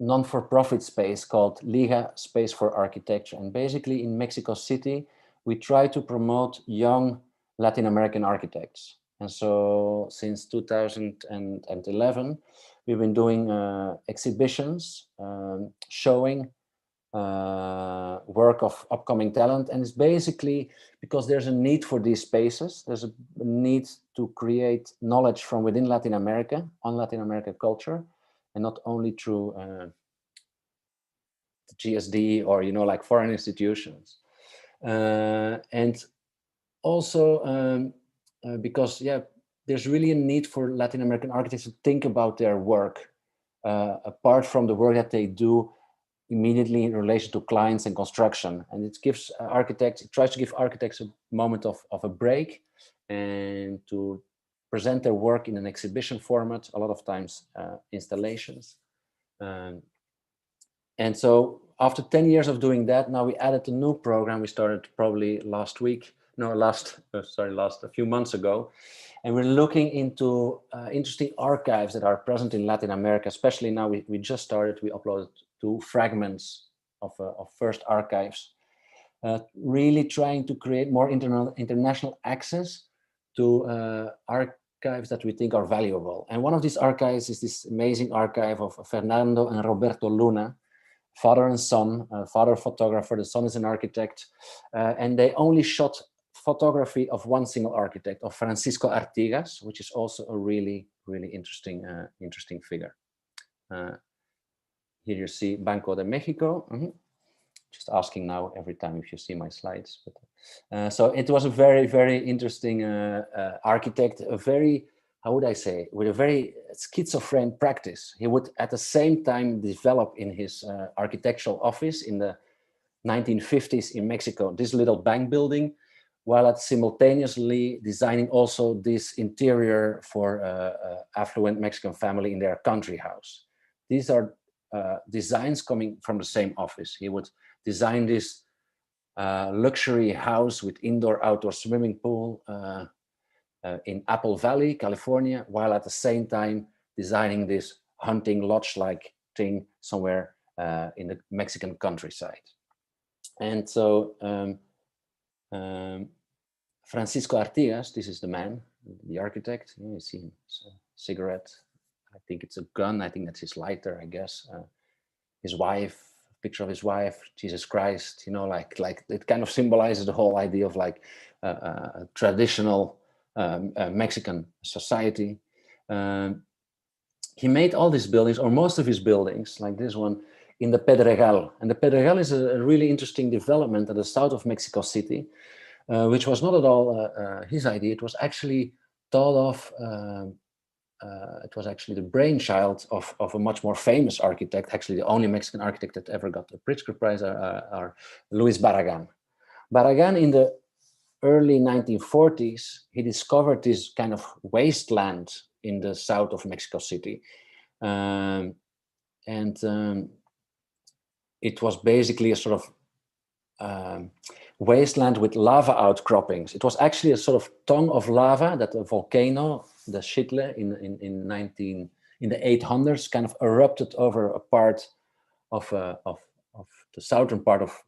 non-for-profit space called Liga Space for Architecture, and basically in Mexico City we try to promote young Latin American architects. And so since 2011 we've been doing exhibitions showing work of upcoming talent, and it's basically because there's a need for these spaces. There's a need to create knowledge from within Latin America on Latin American culture, and not only through the GSD or like foreign institutions, and also because there's really a need for Latin American architects to think about their work apart from the work that they do immediately in relation to clients and construction. And it gives architects, it tries to give architects a moment of a break and to present their work in an exhibition format, a lot of times installations. And so after 10 years of doing that, now we added a new program. We started probably a few months ago. And we're looking into interesting archives that are present in Latin America, especially now we just started, we uploaded 2 fragments of first archives, really trying to create more international access to archives that we think are valuable. And one of these archives is this amazing archive of Fernando and Roberto Luna, father and son, father photographer, the son is an architect, and they only shot photography of one single architect, of Francisco Artigas, which is also a really, really interesting figure. Here you see Banco de Mexico. Just asking now every time if you see my slides. But, so it was a very, very interesting architect, a very, how would I say, with a very schizophrenic practice. He would at the same time develop in his architectural office in the 1950s in Mexico, this little bank building, while simultaneously designing also this interior for affluent Mexican family in their country house. These are designs coming from the same office. He would design this luxury house with indoor-outdoor swimming pool in Apple Valley, California, while at the same time designing this hunting lodge-like thing somewhere in the Mexican countryside. And so Francisco Artigas, this is the man, the architect. You see him, cigarette. I think it's a gun. I think that's his lighter, I guess. His wife, picture of his wife, Jesus Christ. You know, like it kind of symbolizes the whole idea of like a traditional Mexican society. He made all these buildings, or most of his buildings, like this one, in the Pedregal. And the Pedregal is a really interesting development at the south of Mexico City, which was not at all his idea. It was actually thought of, it was actually the brainchild of a much more famous architect, actually the only Mexican architect that ever got the Pritzker Prize, are Luis Barragan. Barragan, in the early 1940s, he discovered this kind of wasteland in the south of Mexico City. It was basically a sort of wasteland with lava outcroppings. It was actually a sort of tongue of lava that a volcano, the Xitle, in the 800s, kind of erupted over a part of the southern part of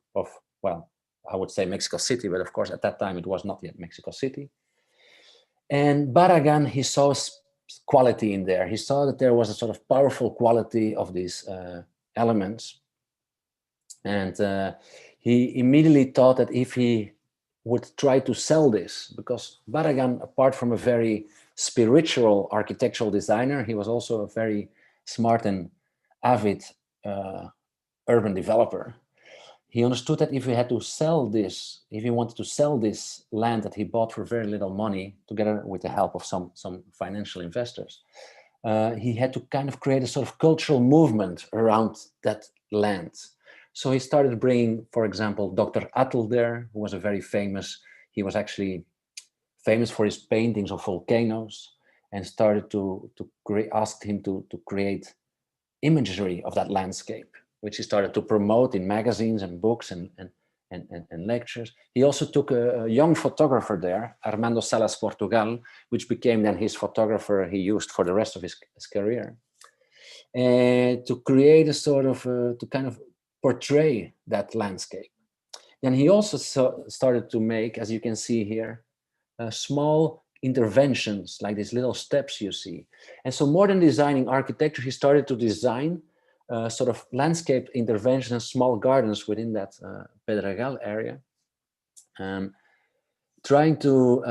well, I would say Mexico City, but of course at that time it was not yet Mexico City. And Barragan, he saw quality in there. He saw that there was a sort of powerful quality of these elements. And he immediately thought that if he would try to sell this, because Barragan, apart from a very spiritual architectural designer, he was also a very smart and avid urban developer. He understood that if he had to sell this, if he wanted to sell this land that he bought for very little money, together with the help of some financial investors, he had to kind of create a sort of cultural movement around that land. So he started bringing, for example, Dr. Atl there, who was a very famous, he was actually famous for his paintings of volcanoes, and started asked him to create imagery of that landscape, which he started to promote in magazines and books and lectures. He also took a young photographer there, Armando Salas Portugal, which became then his photographer he used for the rest of his career, to create a sort of, to kind of portray that landscape. Then he also started to make, as you can see here, small interventions, like these little steps you see. And so more than designing architecture, he started to design sort of landscape interventions and small gardens within that Pedregal area, trying to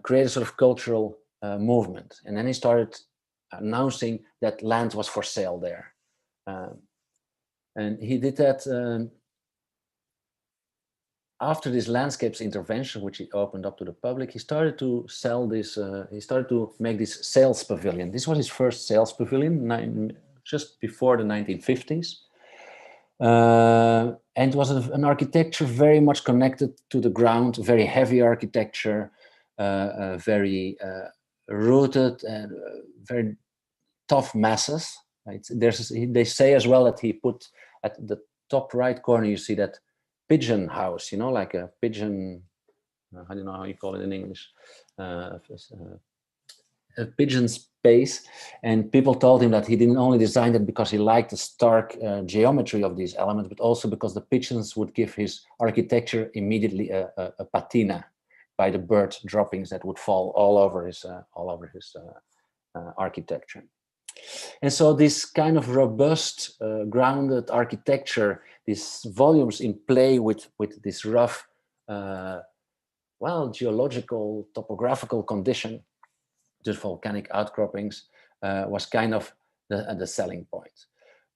create a sort of cultural movement. And then he started announcing that land was for sale there. And he did that after this landscapes intervention, which he opened up to the public. He started to sell this, he started to make this sales pavilion. This was his first sales pavilion, just before the 1950s. And it was an architecture very much connected to the ground, very heavy architecture, very rooted and very tough masses. Right? They say as well that he put at the top right corner, you see that pigeon house, you know, like a pigeon, I don't know how you call it in English, a pigeon space. And people told him that he didn't only design it because he liked the stark geometry of these elements, but also because the pigeons would give his architecture immediately a patina by the bird droppings that would fall all over his architecture. And so this kind of robust, grounded architecture, these volumes in play with this rough, well, geological, topographical condition, just volcanic outcroppings, was kind of the selling point.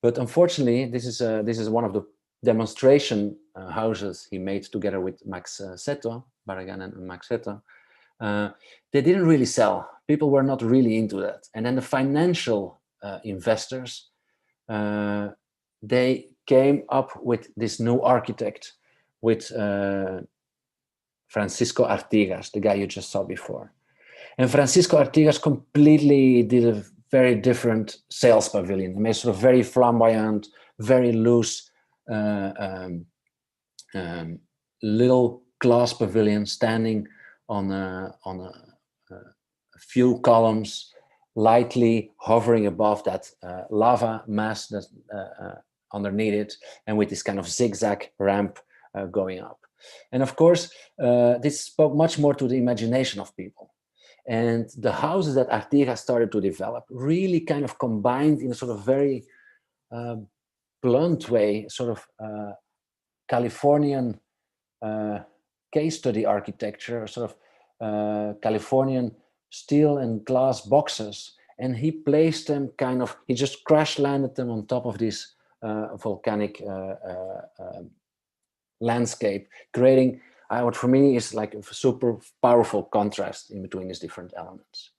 But unfortunately, this is one of the demonstration houses he made together with Max Seto, Barragan and Max Seto. They didn't really sell. People were not really into that. And then the financial investors, they came up with this new architect, with Francisco Artigas, the guy you just saw before. And Francisco Artigas completely did a very different sales pavilion. He made sort of very flamboyant, very loose, little glass pavilion standing on a few columns, lightly hovering above that lava mass that's underneath it, and with this kind of zigzag ramp going up. And of course, this spoke much more to the imagination of people. And the houses that Artigas started to develop really kind of combined in a sort of very blunt way, sort of Californian case study architecture, sort of Californian steel and glass boxes. And he placed them kind of, he just crash landed them on top of this volcanic landscape, creating what for me is like a super powerful contrast in between these different elements.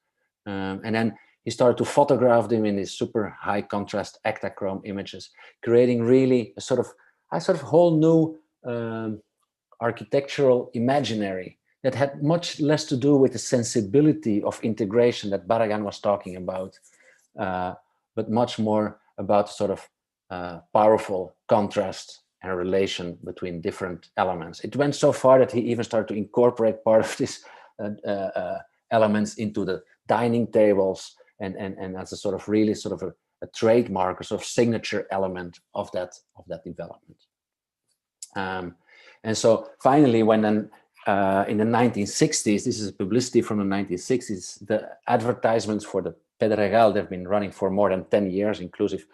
And then he started to photograph them in these super high contrast Ektachrome images, creating really a sort of whole new architectural imaginary that had much less to do with the sensibility of integration that Barragan was talking about, but much more about sort of powerful contrast and relation between different elements. It went so far that he even started to incorporate part of these elements into the dining tables, and as a sort of really sort of a trademark, a sort of signature element of that development. And so finally, when then in the 1960s, this is a publicity from the 1960s, the advertisements for the Pedregal, they've been running for more than 10 years, inclusive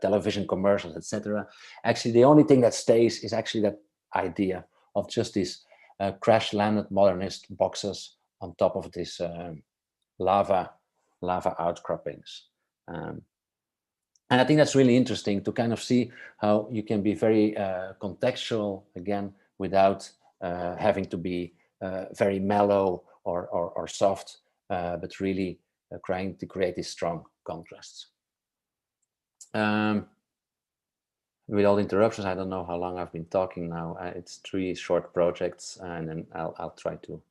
television commercials, etc. Actually, the only thing that stays is actually that idea of just these crash landed modernist boxes on top of this lava outcroppings. And I think that's really interesting to kind of see how you can be very contextual again without having to be very mellow or soft, but really trying to create these strong contrasts. With all the interruptions, I don't know how long I've been talking now. It's 3 short projects, and then I'll try to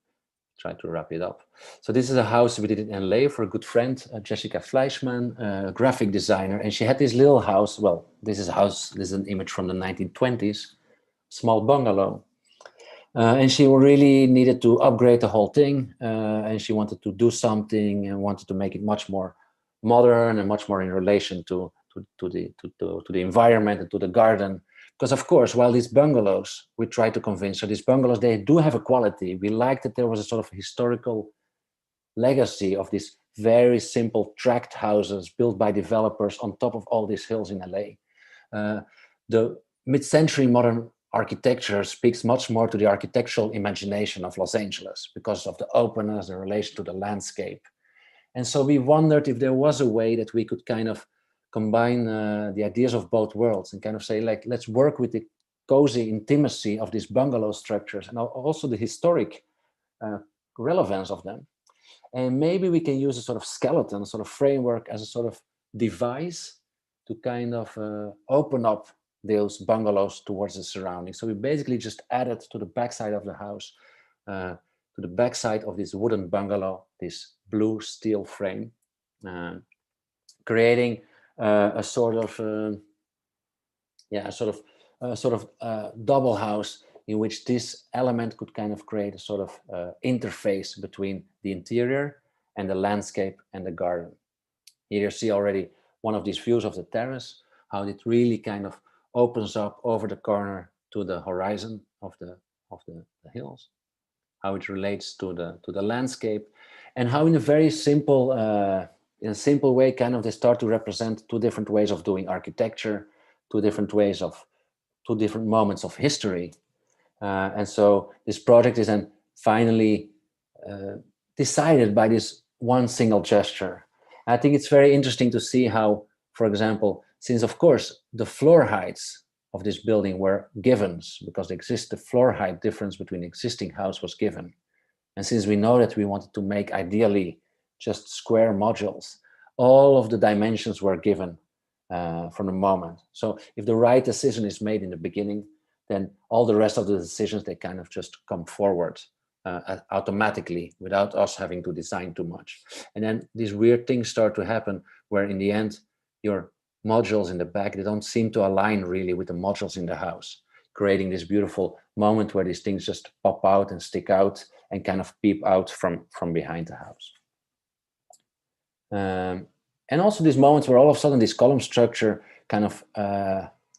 wrap it up. So this is a house we did in LA for a good friend, Jessica Fleischman, a graphic designer, and she had this little house. Well, this is an image from the 1920s, small bungalow. And she really needed to upgrade the whole thing, and she wanted to do something and wanted to make it much more modern and much more in relation to the environment and to the garden. Because of course, while these bungalows, we try to convince her, these bungalows, they do have a quality. We like that there was a sort of historical legacy of these very simple tract houses built by developers on top of all these hills in LA. The mid-century modern architecture speaks much more to the architectural imagination of Los Angeles because of the openness, the relation to the landscape. And so we wondered if there was a way that we could kind of combine the ideas of both worlds and kind of say, like, let's work with the cozy intimacy of these bungalow structures and also the historic relevance of them. And maybe we can use a sort of skeleton, a sort of framework as a sort of device to kind of open up those bungalows towards the surroundings. So we basically just added to the backside of the house, to the backside of this wooden bungalow, this blue steel frame, creating a sort of double house in which this element could kind of create a sort of interface between the interior and the landscape and the garden. Here you see already one of these views of the terrace, how it really kind of opens up over the corner to the horizon of the hills, how it relates to the landscape, and how in a very simple way kind of they start to represent two different ways of doing architecture, two different moments of history. And so this project is then finally decided by this one single gesture. I think it's very interesting to see how, for example, since of course the floor heights of this building were givens, because the floor height difference between existing house was given. And since we know that we wanted to make ideally just square modules, all of the dimensions were given from the moment. So if the right decision is made in the beginning, then all the rest of the decisions, they kind of just come forward automatically without us having to design too much. And then these weird things start to happen where in the end, your modules in the back, they don't seem to align really with the modules in the house, creating this beautiful moment where these things just pop out and stick out and kind of peep out from behind the house. And also these moments where all of a sudden this column structure kind of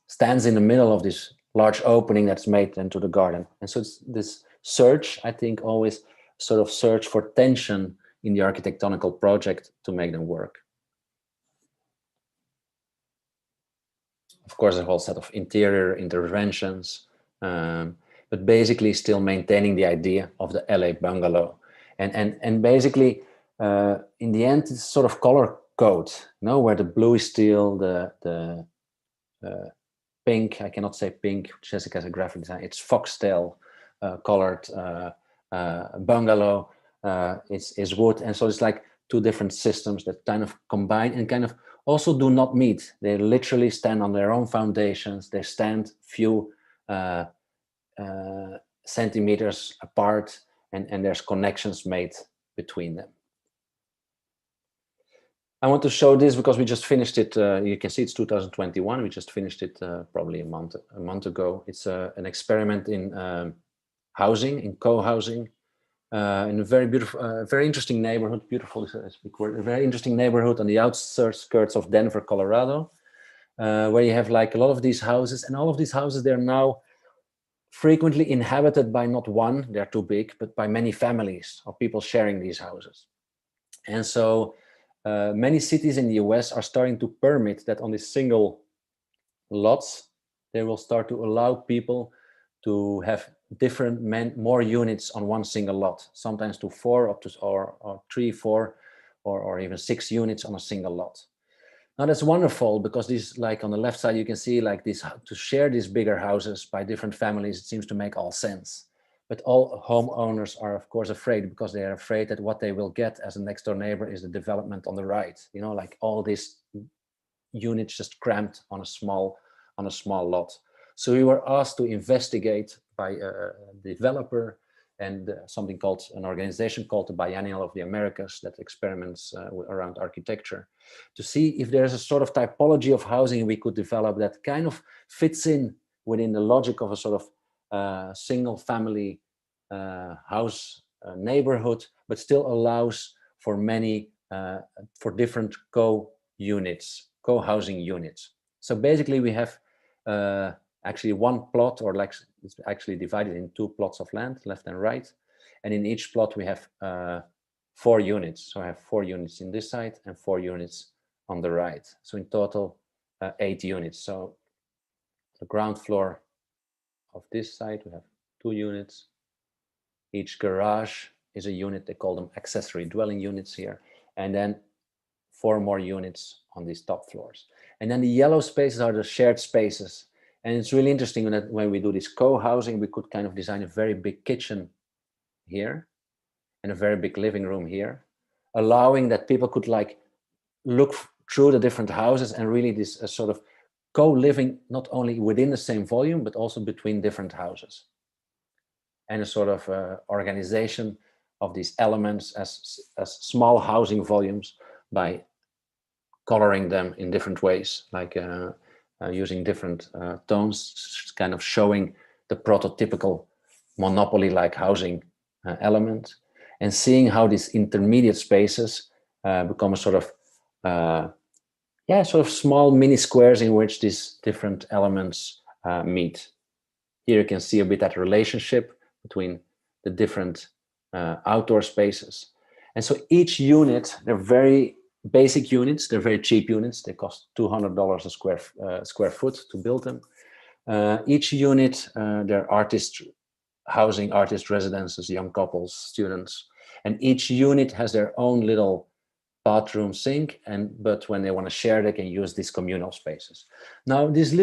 stands in the middle of this large opening that's made into the garden. And so it's this search, I think, always sort of search for tension in the architectonical project to make them work. Of course, a whole set of interior interventions, but basically still maintaining the idea of the LA bungalow. And basically, in the end, it's sort of color code, you know, where the blue is steel, the pink, I cannot say pink, Jessica has a graphic design, it's foxtail colored bungalow, is wood. And so it's like two different systems that kind of combine and kind of also do not meet. They literally stand on their own foundations. They stand few centimeters apart, and there's connections made between them. I want to show this because we just finished it. You can see it's 2021. We just finished it probably a month ago. It's an experiment in housing, in co-housing, in a very beautiful, very interesting neighborhood. Beautiful is a big word. A very interesting neighborhood on the outskirts of Denver, Colorado, where you have like a lot of these houses, and all of these houses, they're now frequently inhabited by not one, they're too big, but by many families of people sharing these houses. And so many cities in the US are starting to permit that on these single lots, they will start to allow people to have more units on one single lot, sometimes to 4 up to or 3, 4, or even 6 units on a single lot. Now that's wonderful because these, like on the left side, you can see like this, to share these bigger houses by different families, it seems to make all sense. But all homeowners are of course afraid, because they are afraid that what they will get as a next door neighbor is the development on the right. You know, like all these units just cramped on a small lot. So we were asked to investigate by a developer and an organization called the Biennial of the Americas that experiments around architecture, to see if there's a sort of typology of housing we could develop that kind of fits in within the logic of a sort of single family house neighborhood, but still allows for many, for different co-housing units. So basically we have actually one plot, or like it's actually divided in 2 plots of land, left and right. And in each plot we have 4 units. So I have 4 units in this side and 4 units on the right. So in total, 8 units. So the ground floor of this side, we have 2 units. Each garage is a unit. They call them accessory dwelling units here. And then 4 more units on these top floors. And then the yellow spaces are the shared spaces. And it's really interesting that when we do this co-housing, we could kind of design a very big kitchen here and a very big living room here, allowing that people could like look through the different houses and really this sort of co-living not only within the same volume, but also between different houses. And a sort of organization of these elements as small housing volumes by coloring them in different ways, like using different tones, kind of showing the prototypical monopoly-like housing element, and seeing how these intermediate spaces become a sort of sort of small mini squares in which these different elements meet. Here you can see a bit that relationship between the different outdoor spaces. And so each unit, they're very basic units, they're very cheap units. They cost $200 a square foot to build them. Each unit, they're housing artist residences, young couples, students. And each unit has their own little bathroom sink, but when they want to share, they can use these communal spaces. Now, these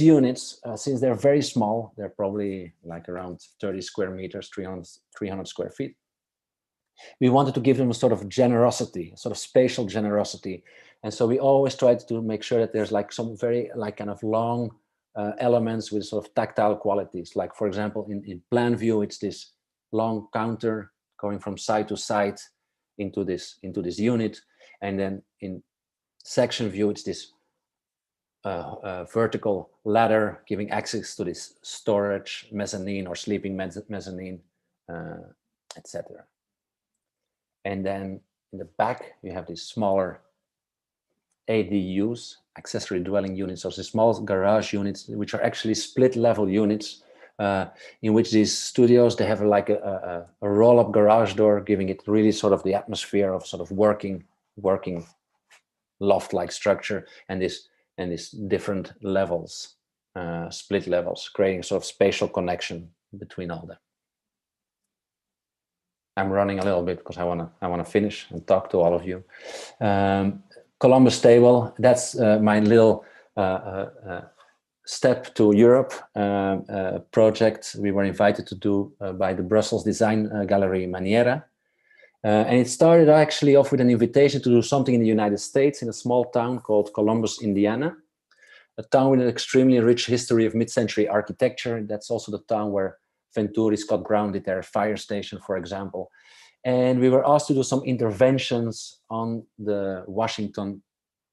units, since they're very small, they're probably like around 30 square meters, 300 square feet. We wanted to give them a sort of generosity, sort of spatial generosity. And so we always tried to make sure that there's like some very like kind of long elements with sort of tactile qualities. Like, for example, in plan view, it's this long counter going from side to side into this unit, and then in section view it's this vertical ladder giving access to this storage mezzanine or sleeping mezzanine, etc. And then in the back you have these smaller ADUs, accessory dwelling units, or the small garage units, which are actually split level units, in which these studios, they have like a roll-up garage door, giving it really sort of the atmosphere of sort of working loft-like structure, and these different levels, split levels, creating sort of spatial connection between all them. I'm running a little bit because I wanna finish and talk to all of you. Columbus Table, that's my little step to Europe project we were invited to do by the Brussels Design Gallery Maniera. And it started actually off with an invitation to do something in the United States in a small town called Columbus, Indiana, a town with an extremely rich history of mid-century architecture. That's also the town where Venturi Scott Brown did their fire station, for example. And we were asked to do some interventions on the Washington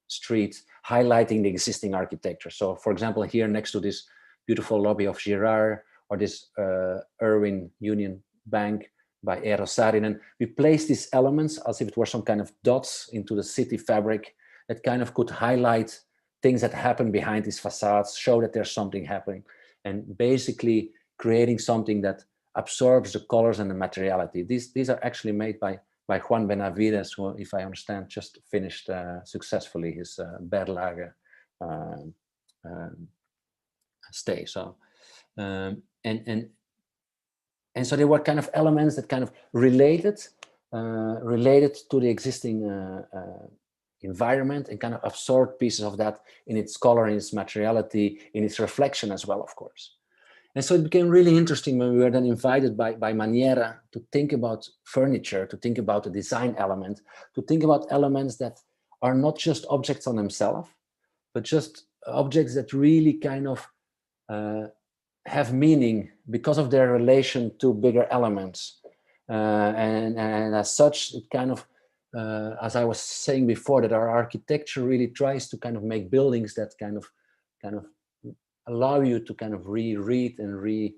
street, highlighting the existing architecture. So, for example, here next to this beautiful lobby of Girard, or this Irwin Union Bank by Eero Saarinen, we placed these elements as if it were some kind of dots into the city fabric that kind of could highlight things that happen behind these facades, show that there's something happening, and basically creating something that absorbs the colors and the materiality. These are actually made by Juan Benavides, who, if I understand, just finished successfully his Berlage stay. So, and so they were kind of elements that kind of related to the existing environment, and kind of absorbed pieces of that in its color, in its materiality, in its reflection as well, of course. And so it became really interesting when we were then invited by Maniera to think about furniture, to think about the design element, to think about elements that are not just objects on themselves, but just objects that really kind of have meaning because of their relation to bigger elements. And as such, it kind of, as I was saying before, that our architecture really tries to kind of make buildings that kind of allow you to kind of reread and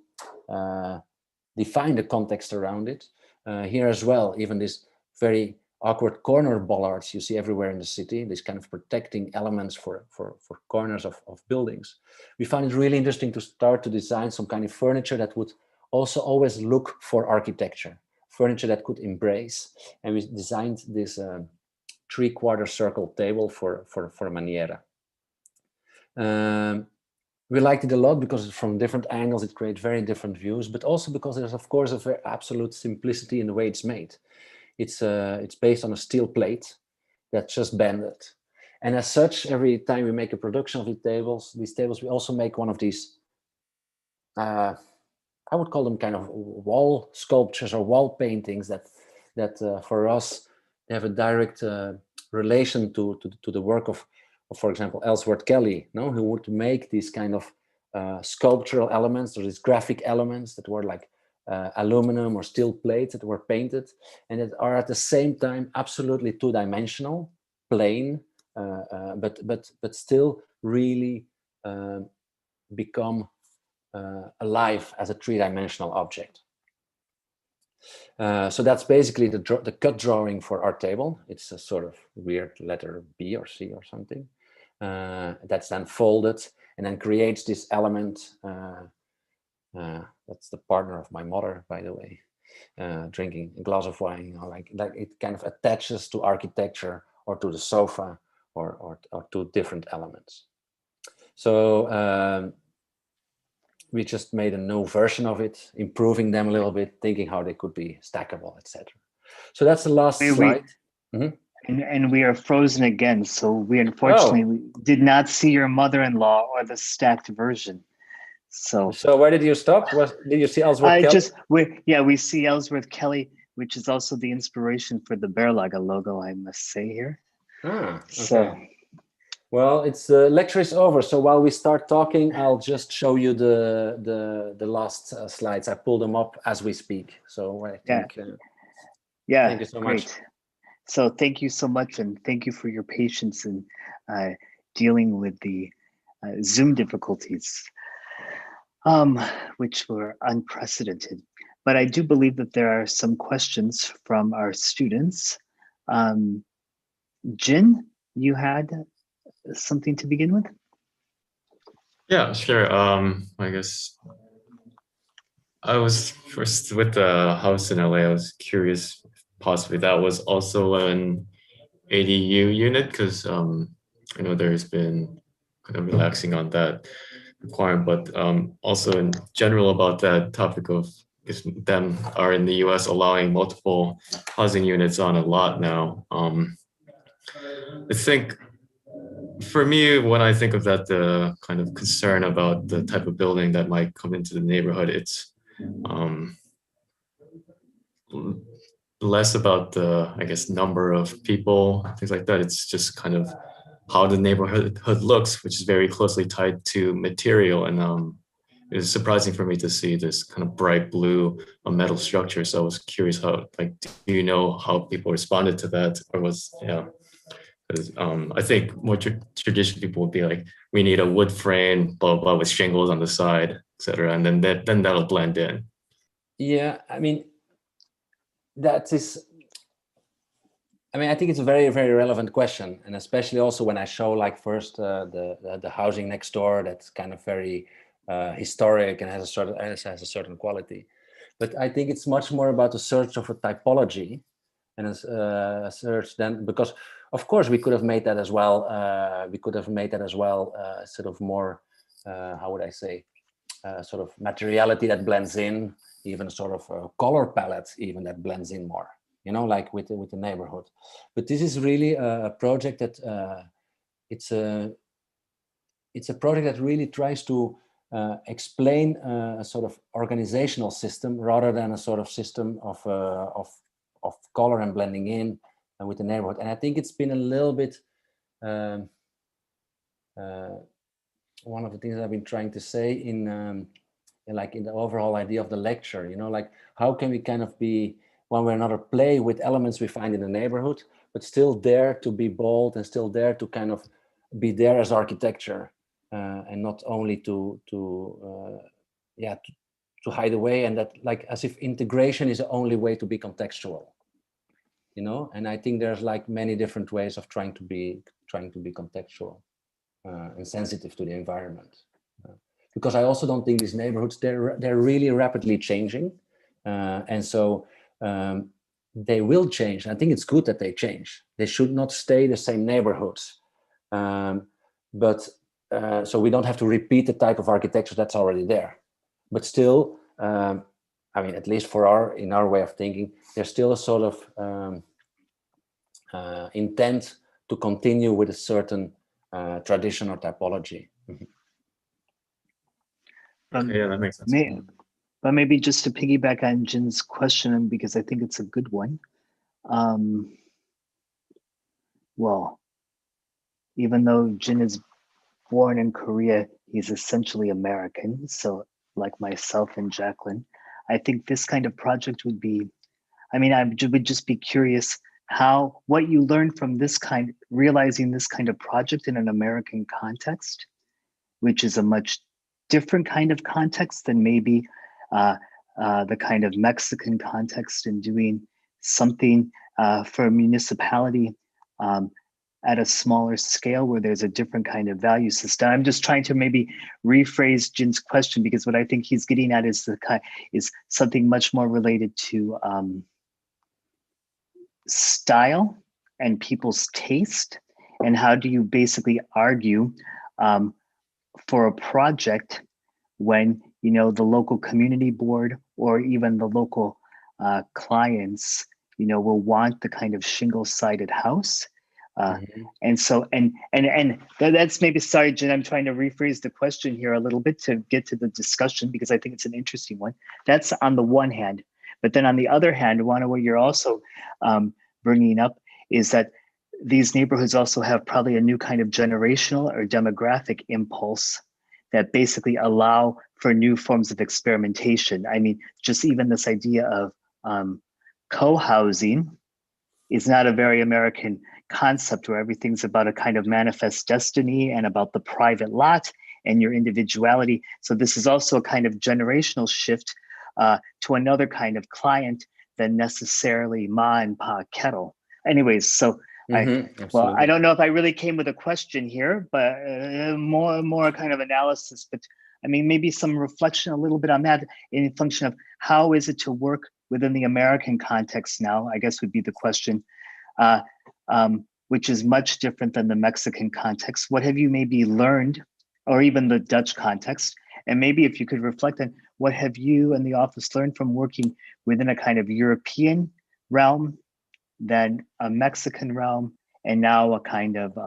define the context around it. Here as well, even this very awkward corner bollards you see everywhere in the city, these kind of protecting elements for corners of buildings. We found it really interesting to start to design some kind of furniture that would also always look for architecture, furniture that could embrace. And we designed this 3/4 circle table for Maniera. We liked it a lot because from different angles it creates very different views, but also because there's of course a very absolute simplicity in the way it's made. It's based on a steel plate that's just bended, and as such, every time we make a production of these tables, we also make one of these. I would call them kind of wall sculptures or wall paintings that for us they have a direct relation to the work of for example, Ellsworth Kelly, no, who would make these kind of sculptural elements, or these graphic elements that were like aluminum or steel plates that were painted, and that are at the same time absolutely two-dimensional, plain, but still really become alive as a three-dimensional object. So that's basically the cut drawing for our table. It's a sort of weird letter B or C or something. That's then folded and then creates this element. That's the partner of my mother, by the way, drinking a glass of wine. You know, like it kind of attaches to architecture or to the sofa or to different elements. So we just made a new version of it, improving them a little bit, thinking how they could be stackable, etc. So that's the last slide.
And we are frozen again. So we unfortunately did not see your mother-in-law or the stacked version. So
where did you stop? Did you see Ellsworth Kelly?
We see Ellsworth Kelly, which is also the inspiration for the Berlage logo, I must say here.
Okay.
So.
Well, it's lecture is over. So while we start talking, I'll just show you the last slides. I pulled them up as we speak. So I think, thank you so much.
So thank you so much, and thank you for your patience in dealing with the Zoom difficulties, which were unprecedented. But I do believe that there are some questions from our students. Jin, you had something to begin with?
Yeah, sure. I guess I was first with the house in LA. I was curious, possibly that was also an ADU unit, because I know there's been kind of relaxing on that requirement, but also in general about that topic of them are in the US allowing multiple housing units on a lot now. I think for me, when I think of that, the kind of concern about the type of building that might come into the neighborhood, it's less about the, I guess, number of people, things like that. It's just kind of how the neighborhood looks, which is very closely tied to material. And it was surprising for me to see this kind of bright blue metal structure. So I was curious how, like, do you know how people responded to that, or was, I think more traditional people would be like, we need a wood frame, blah, blah, with shingles on the side, etc. And then that'll blend in.
Yeah, I mean, I think it's a very, very relevant question. And especially also when I show like first the housing next door, that's kind of very historic and has a certain quality. But I think it's much more about the search of a typology and a search then, because of course we could have made that as well. Sort of more, how would I say, sort of materiality that blends in, even sort of a color palette even that blends in more, you know, like with the neighborhood. But this is really a project that it's a project that really tries to explain a sort of organizational system rather than a sort of system of color and blending in with the neighborhood. And I think it's been a little bit one of the things I've been trying to say in the overall idea of the lecture, you know, like how can we kind of be one way or another play with elements we find in the neighborhood, but still dare to be bold and still dare to kind of be there as architecture and not only to hide away, and that like as if integration is the only way to be contextual, you know. And I think there's like many different ways of trying to be contextual and sensitive to the environment. Because I also don't think these neighborhoods, they're really rapidly changing. And so they will change. I think it's good that they change. They should not stay the same neighborhoods. But so we don't have to repeat the type of architecture that's already there. But still, I mean, at least in our way of thinking, there's still a sort of intent to continue with a certain tradition or typology.
Yeah, that makes sense.
But maybe just to piggyback on Jin's question, because I think it's a good one. Well, even though Jin is born in Korea, he's essentially American. So like myself and Jacqueline, I think this kind of project would be, I mean, would just be curious what you learned from realizing this kind of project in an American context, which is a much different kind of context than maybe the kind of Mexican context in doing something for a municipality at a smaller scale where there's a different kind of value system. I'm just trying to maybe rephrase Jin's question, because what I think he's getting at is something much more related to style and people's taste, and how do you basically argue for a project when the local community board or even the local clients will want the kind of shingle-sided house. And so that's maybe, sorry Jin, I'm trying to rephrase the question here a little bit to get to the discussion, because I think it's an interesting one. That's on the one hand, but then on the other hand, one of what you're also bringing up is that these neighborhoods also have probably a new kind of generational or demographic impulse that basically allow for new forms of experimentation. I mean, just even this idea of co-housing is not a very American concept, where everything's about a kind of manifest destiny and about the private lot and your individuality. So this is also a kind of generational shift to another kind of client than necessarily ma and pa kettle. Anyways, so I don't know if I really came with a question here, but more kind of analysis. But I mean, maybe some reflection a little bit on that in function of how is it to work within the American context now, I guess would be the question, which is much different than the Mexican context. What have you maybe learned, or even the Dutch context? And maybe if you could reflect on what have you and the office learned from working within a kind of European realm, then a Mexican realm, and now a kind of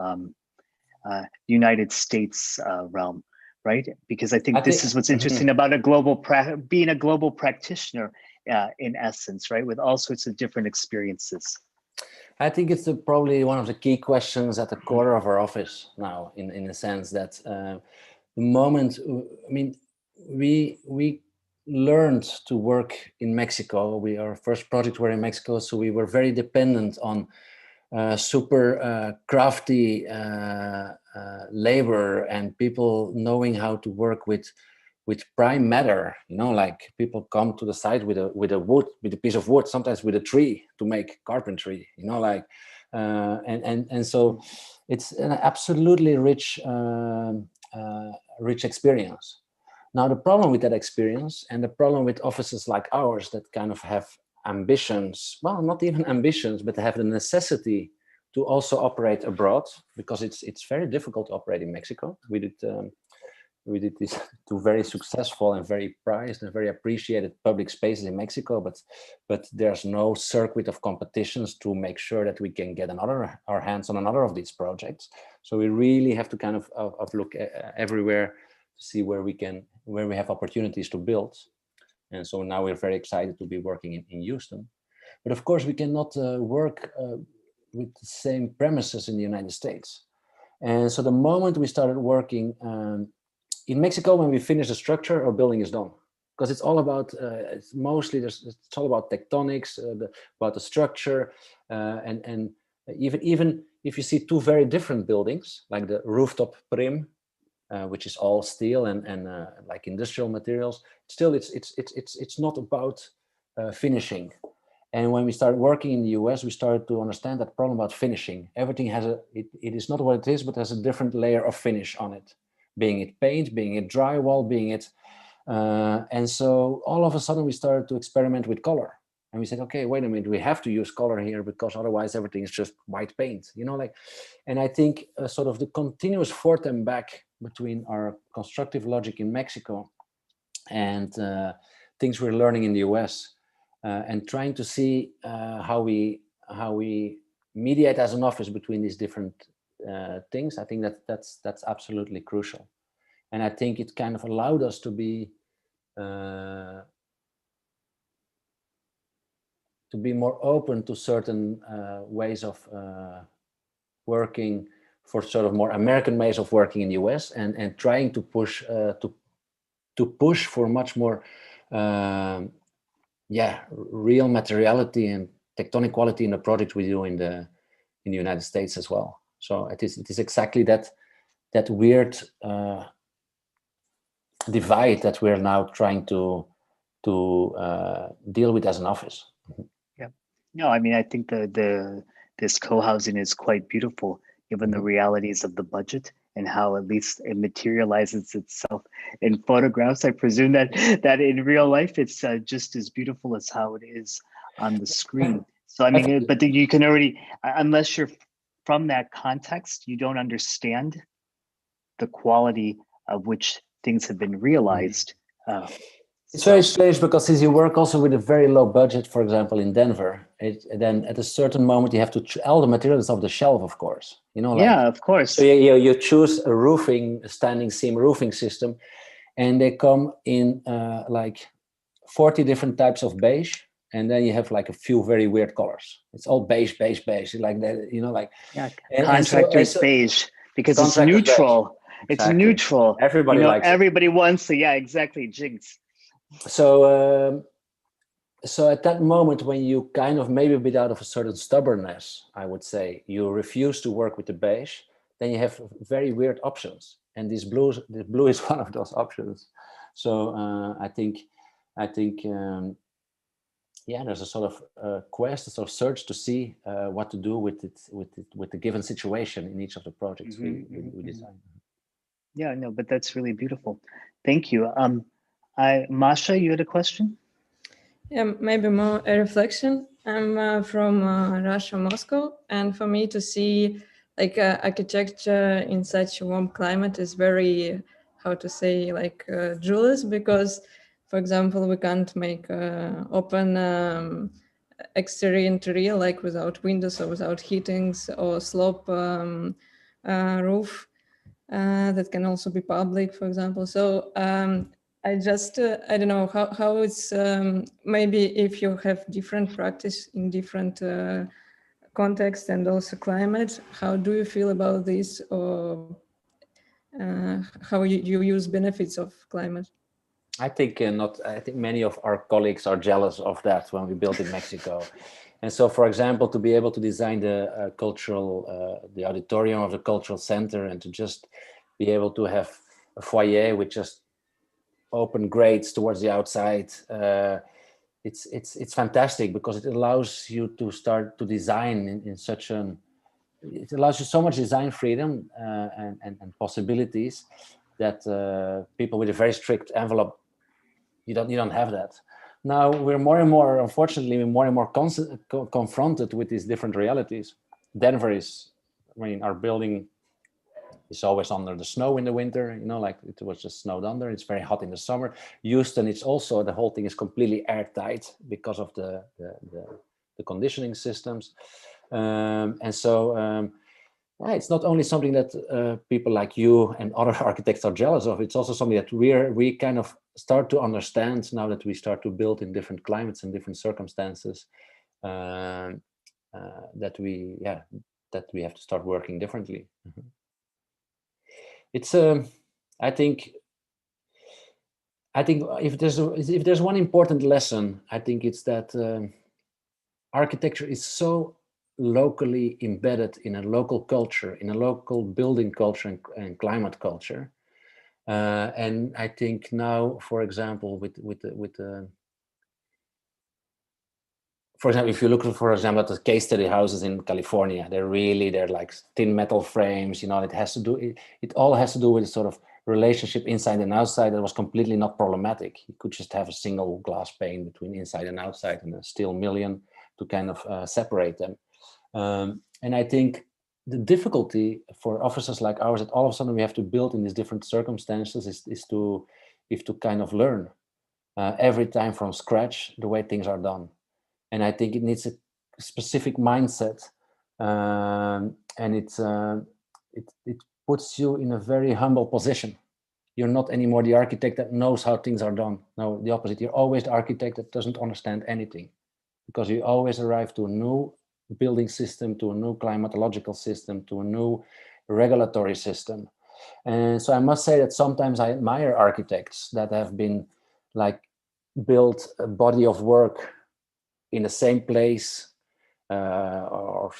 United States realm, right? Because I think this is what's interesting about being a global practitioner in essence, right? With all sorts of different experiences.
I think it's probably one of the key questions at the core of our office now, in the sense that the moment, I mean, we learned to work in Mexico. Our first project were in Mexico, so we were very dependent on super crafty labor and people knowing how to work with prime matter. Like people come to the site with a piece of wood, sometimes with a tree to make carpentry. And so it's an absolutely rich experience. Now, the problem with that experience, and the problem with offices like ours that kind of have ambitions, well, not even ambitions, but have the necessity to also operate abroad, because it's very difficult to operate in Mexico. We did these two very successful and very prized and very appreciated public spaces in Mexico, but there's no circuit of competitions to make sure that we can get our hands on another of these projects. So we really have to kind of look everywhere to see where we have opportunities to build. And so now we're very excited to be working in Houston. But of course, we cannot work with the same premises in the United States. And so the moment we started working in Mexico, when we finish the structure, our building is done. Because it's all about, it's all about tectonics, about the structure. And even if you see two very different buildings, like the rooftop prim, which is all steel and like industrial materials, still it's not about finishing. And when we started working in the US, we started to understand that problem about finishing. Everything has it is not what it is, but has a different layer of finish on it, being it paint, being it drywall, being it, and so all of a sudden we started to experiment with color. And we said, okay, wait a minute, we have to use color here, because otherwise everything is just white paint, and I think sort of the continuous forth and back between our constructive logic in Mexico and things we're learning in the US, and trying to see how we mediate as an office between these different things. I think that's absolutely crucial. And I think it kind of allowed us to be more open to certain ways of working for sort of more American ways of working in the US, and trying to push for much more real materiality and tectonic quality in the project we do in the United States as well. So it is exactly that weird divide that we're now trying to deal with as an office.
Yeah. No, I mean, I think this co-housing is quite beautiful, given the realities of the budget and how at least it materializes itself in photographs. I presume that in real life, it's just as beautiful as how it is on the screen. So I mean, but you can already, unless you're from that context, you don't understand the quality of which things have been realized.
It's very strange because since you work also with a very low budget, for example, in Denver, then at a certain moment you have to all the materials off the shelf, of course. You know, like,
yeah, of course.
So you choose a standing seam roofing system, and they come in like 40 different types of beige, and then you have like a few very weird colors. It's all beige, like that, you know, like
contractors beige because it's neutral.
Beige.
It's
exactly.
Neutral.
Everybody likes
everybody wants to, exactly, jinx.
So so at that moment when you kind of, maybe a bit out of a certain stubbornness, I would say, you refuse to work with the beige, then you have very weird options, and this blue is one of those options. So I think there's a sort of quest, a sort of search to see what to do with the given situation in each of the projects we design.
Yeah, no, but that's really beautiful. Thank you. Masha, you had a question?
Yeah, maybe more a reflection. I'm from Russia, Moscow, and for me to see like architecture in such a warm climate is very, how to say, like jealous, because, for example, we can't make open exterior interior like without windows or without heatings or slope roof that can also be public, for example. So I just, I don't know how it's, maybe if you have different practice in different context and also climate, how do you feel about this, or how you use benefits of climate?
I think I think many of our colleagues are jealous of that when we built in Mexico. And so, for example, to be able to design the the auditorium of the cultural center, and to just be able to have a foyer with just open grates towards the outside, it's fantastic, because it allows you to start to design in such it allows you so much design freedom and possibilities that people with a very strict envelope, you don't have that. Now we're more and more, unfortunately, more and more confronted with these different realities. Denver is, I mean, our building is always under the snow in the winter, you know, like it was just snowed under. It's very hot in the summer. Houston, it's also, the whole thing is completely airtight because of the conditioning systems. And so it's not only something that people like you and other architects are jealous of, it's also something that we kind of start to understand now that we start to build in different climates and different circumstances, that we have to start working differently. Mm-hmm. It's I think if there's one important lesson, I think it's that architecture is so locally embedded in a local culture, in a local building culture and climate culture. And I think now, for example, for example, if you look, for example, at the case study houses in California, they're like thin metal frames, you know, it all has to do with a sort of relationship inside and outside that was completely not problematic. You could just have a single glass pane between inside and outside and a steel mullion to kind of separate them. And I think the difficulty for offices like ours, that all of a sudden we have to build in these different circumstances, is to kind of learn every time from scratch the way things are done. And I think it needs a specific mindset, and it puts you in a very humble position. You're not anymore the architect that knows how things are done. No, the opposite. You're always the architect that doesn't understand anything, because you always arrive to a new building system, to a new climatological system, to a new regulatory system. And so I must say that sometimes I admire architects that have been like built a body of work in the same place, or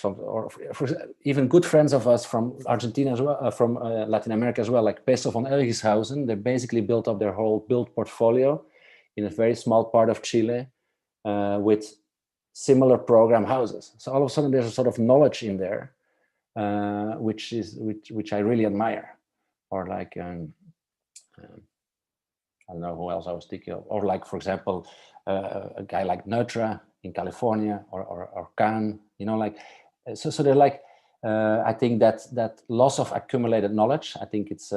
even good friends of us from Argentina as well, from Latin America as well, like Peso von Elgishausen. They basically built up their whole built portfolio in a very small part of Chile with similar program houses. So all of a sudden there's a sort of knowledge in there, which I really admire. Or like, I don't know who else I was thinking of, or like, for example, a guy like Neutra in California, or Kahn, you know, like, so they're like, I think that loss of accumulated knowledge, I think it's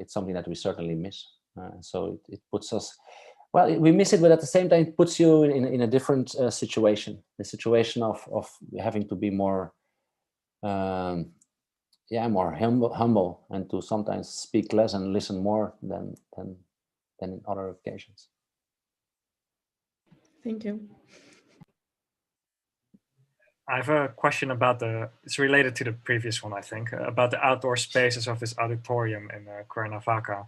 something that we certainly miss. So it puts us, well, we miss it, but at the same time, it puts you in a different situation, the situation of having to be more, more humble, and to sometimes speak less and listen more than in other occasions.
Thank you.
I have a question about it's related to the previous one, I think, about the outdoor spaces of this auditorium in Cuernavaca.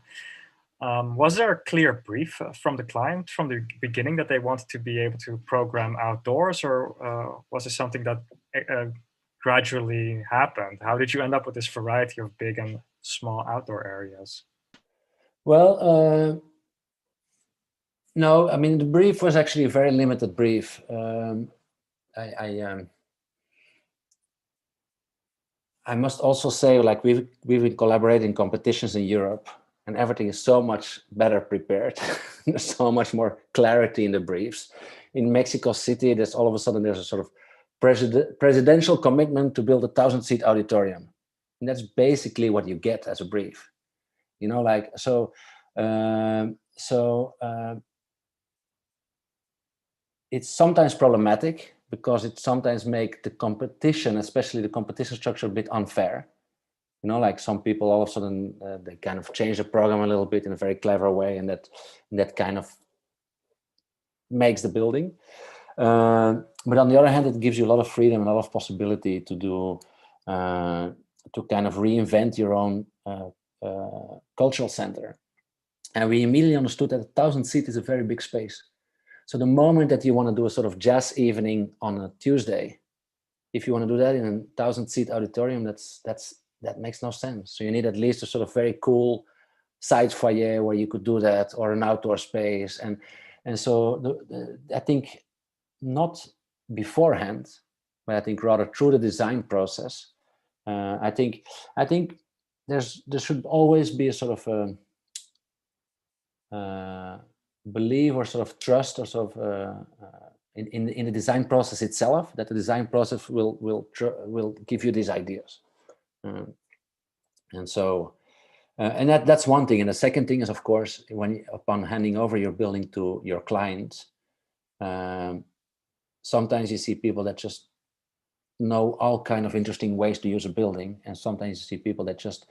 Was there a clear brief from the client from the beginning that they wanted to be able to program outdoors, or was it something that gradually happened? How did you end up with this variety of big and small outdoor areas?
Well, no, I mean, the brief was actually a very limited brief. I must also say, like, we've been collaborating competitions in Europe, and everything is so much better prepared. There's so much more clarity in the briefs. In Mexico City, there's all of a sudden there's a sort of presidential commitment to build a 1,000-seat auditorium, and that's basically what you get as a brief. You know, like, it's sometimes problematic, because it sometimes makes the competition, especially the competition structure, a bit unfair. You know, like, some people all of a sudden they kind of change the program a little bit in a very clever way, and that kind of makes the building. But on the other hand, it gives you a lot of freedom and a lot of possibility to do to kind of reinvent your own cultural center. And we immediately understood that 1,000 seats is a very big space. So the moment that you want to do a sort of jazz evening on a Tuesday, if you want to do that in a 1,000-seat auditorium, that makes no sense. So you need at least a sort of very cool side foyer where you could do that, or an outdoor space. And so I think not beforehand, but I think rather through the design process. I think there should always be a sort of belief or sort of trust, or sort of in the design process itself, that the design process will give you these ideas. And so and that's one thing. And the second thing is, of course, upon handing over your building to your clients, sometimes you see people that just know all kind of interesting ways to use a building, and sometimes you see people that just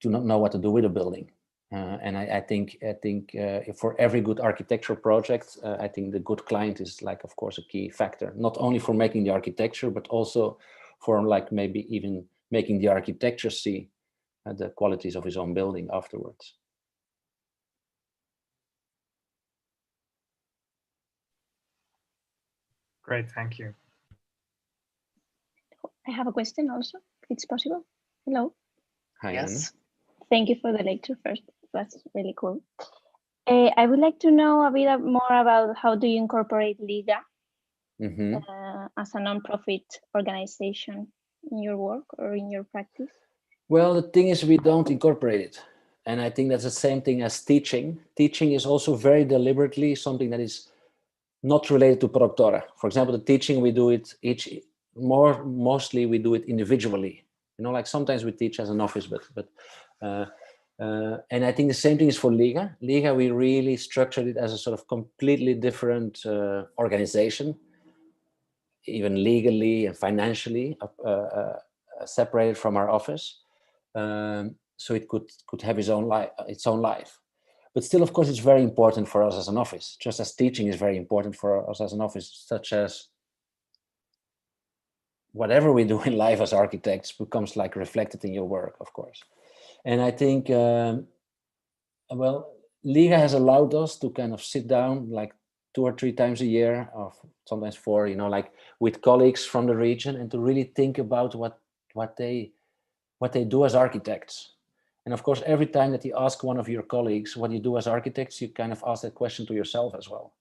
do not know what to do with a building. And I think for every good architectural project, I think the good client is, like, of course, a key factor, not only for making the architecture, but also for, like, maybe even making the architecture see the qualities of his own building afterwards.
Great, thank you.
I have a question also, if it's possible. Hello.
Hi,
Yes.
Anne.
Thank you for the lecture first. That's really cool. I would like to know a bit more about how do you incorporate Liga as a non-profit organization in your work or in your practice?
Well, the thing is, we don't incorporate it. And I think that's the same thing as teaching. Teaching is also very deliberately something that is not related to Productora. For example, the teaching, we do it mostly we do it individually. You know, like, sometimes we teach as an office, but and I think the same thing is for Liga. Liga, we really structured it as a sort of completely different organization, even legally and financially separated from our office. So it could have its own life. But still, of course, it's very important for us as an office, just as teaching is very important for us as an office, such as whatever we do in life as architects becomes like reflected in your work, of course. And I think, well, Liga has allowed us to kind of sit down like 2 or 3 times a year, or sometimes 4, you know, like with colleagues from the region, and to really think about what they do as architects. And of course, every time that you ask one of your colleagues what you do as architects, you kind of ask that question to yourself as well.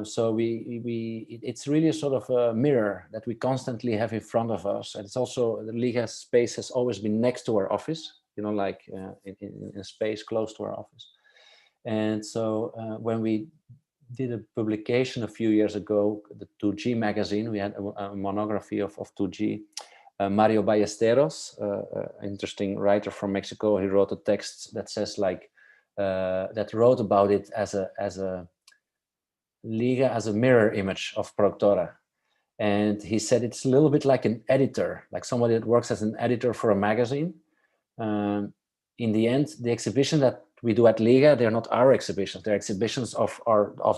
So it's really a sort of a mirror that we constantly have in front of us. And it's also, the Liga space has always been next to our office, you know, like in a space close to our office. And so when we did a publication a few years ago, the 2G magazine, we had a monography of 2G. Mario Ballesteros, interesting writer from Mexico, he wrote a text that says like, that wrote about it as a Liga as a mirror image of Productora. And he said it's a little bit like an editor, like somebody that works as an editor for a magazine. In the end, the exhibition that we do at Liga, they're not our exhibitions, they're exhibitions of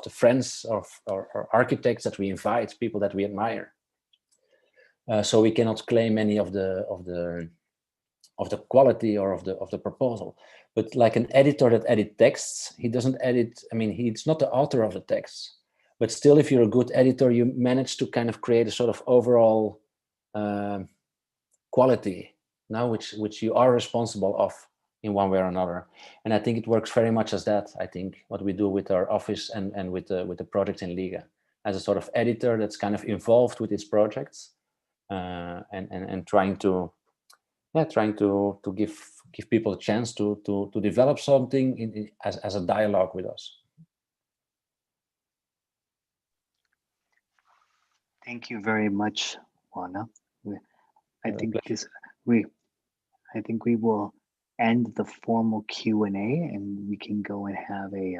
the friends of our architects that we invite, people that we admire. So we cannot claim any of the quality or of the proposal. But like an editor that edits texts, he doesn't edit, I mean, he's not the author of the text, but still, if you're a good editor, you manage to kind of create a sort of overall quality now, which you are responsible of in one way or another. And I think it works very much as that. I think what we do with our office and with the project in Liga, as a sort of editor that's kind of involved with its projects, and trying to give people a chance to develop something as a dialogue with us.
Thank you very much, Juana. I think we will end the formal Q&A, and we can go and have a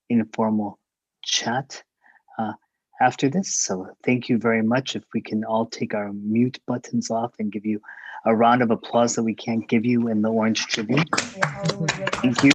informal chat after this. So thank you very much. If we can all take our mute buttons off and give you a round of applause that we can't give you in the Orange Tribune. Thank you.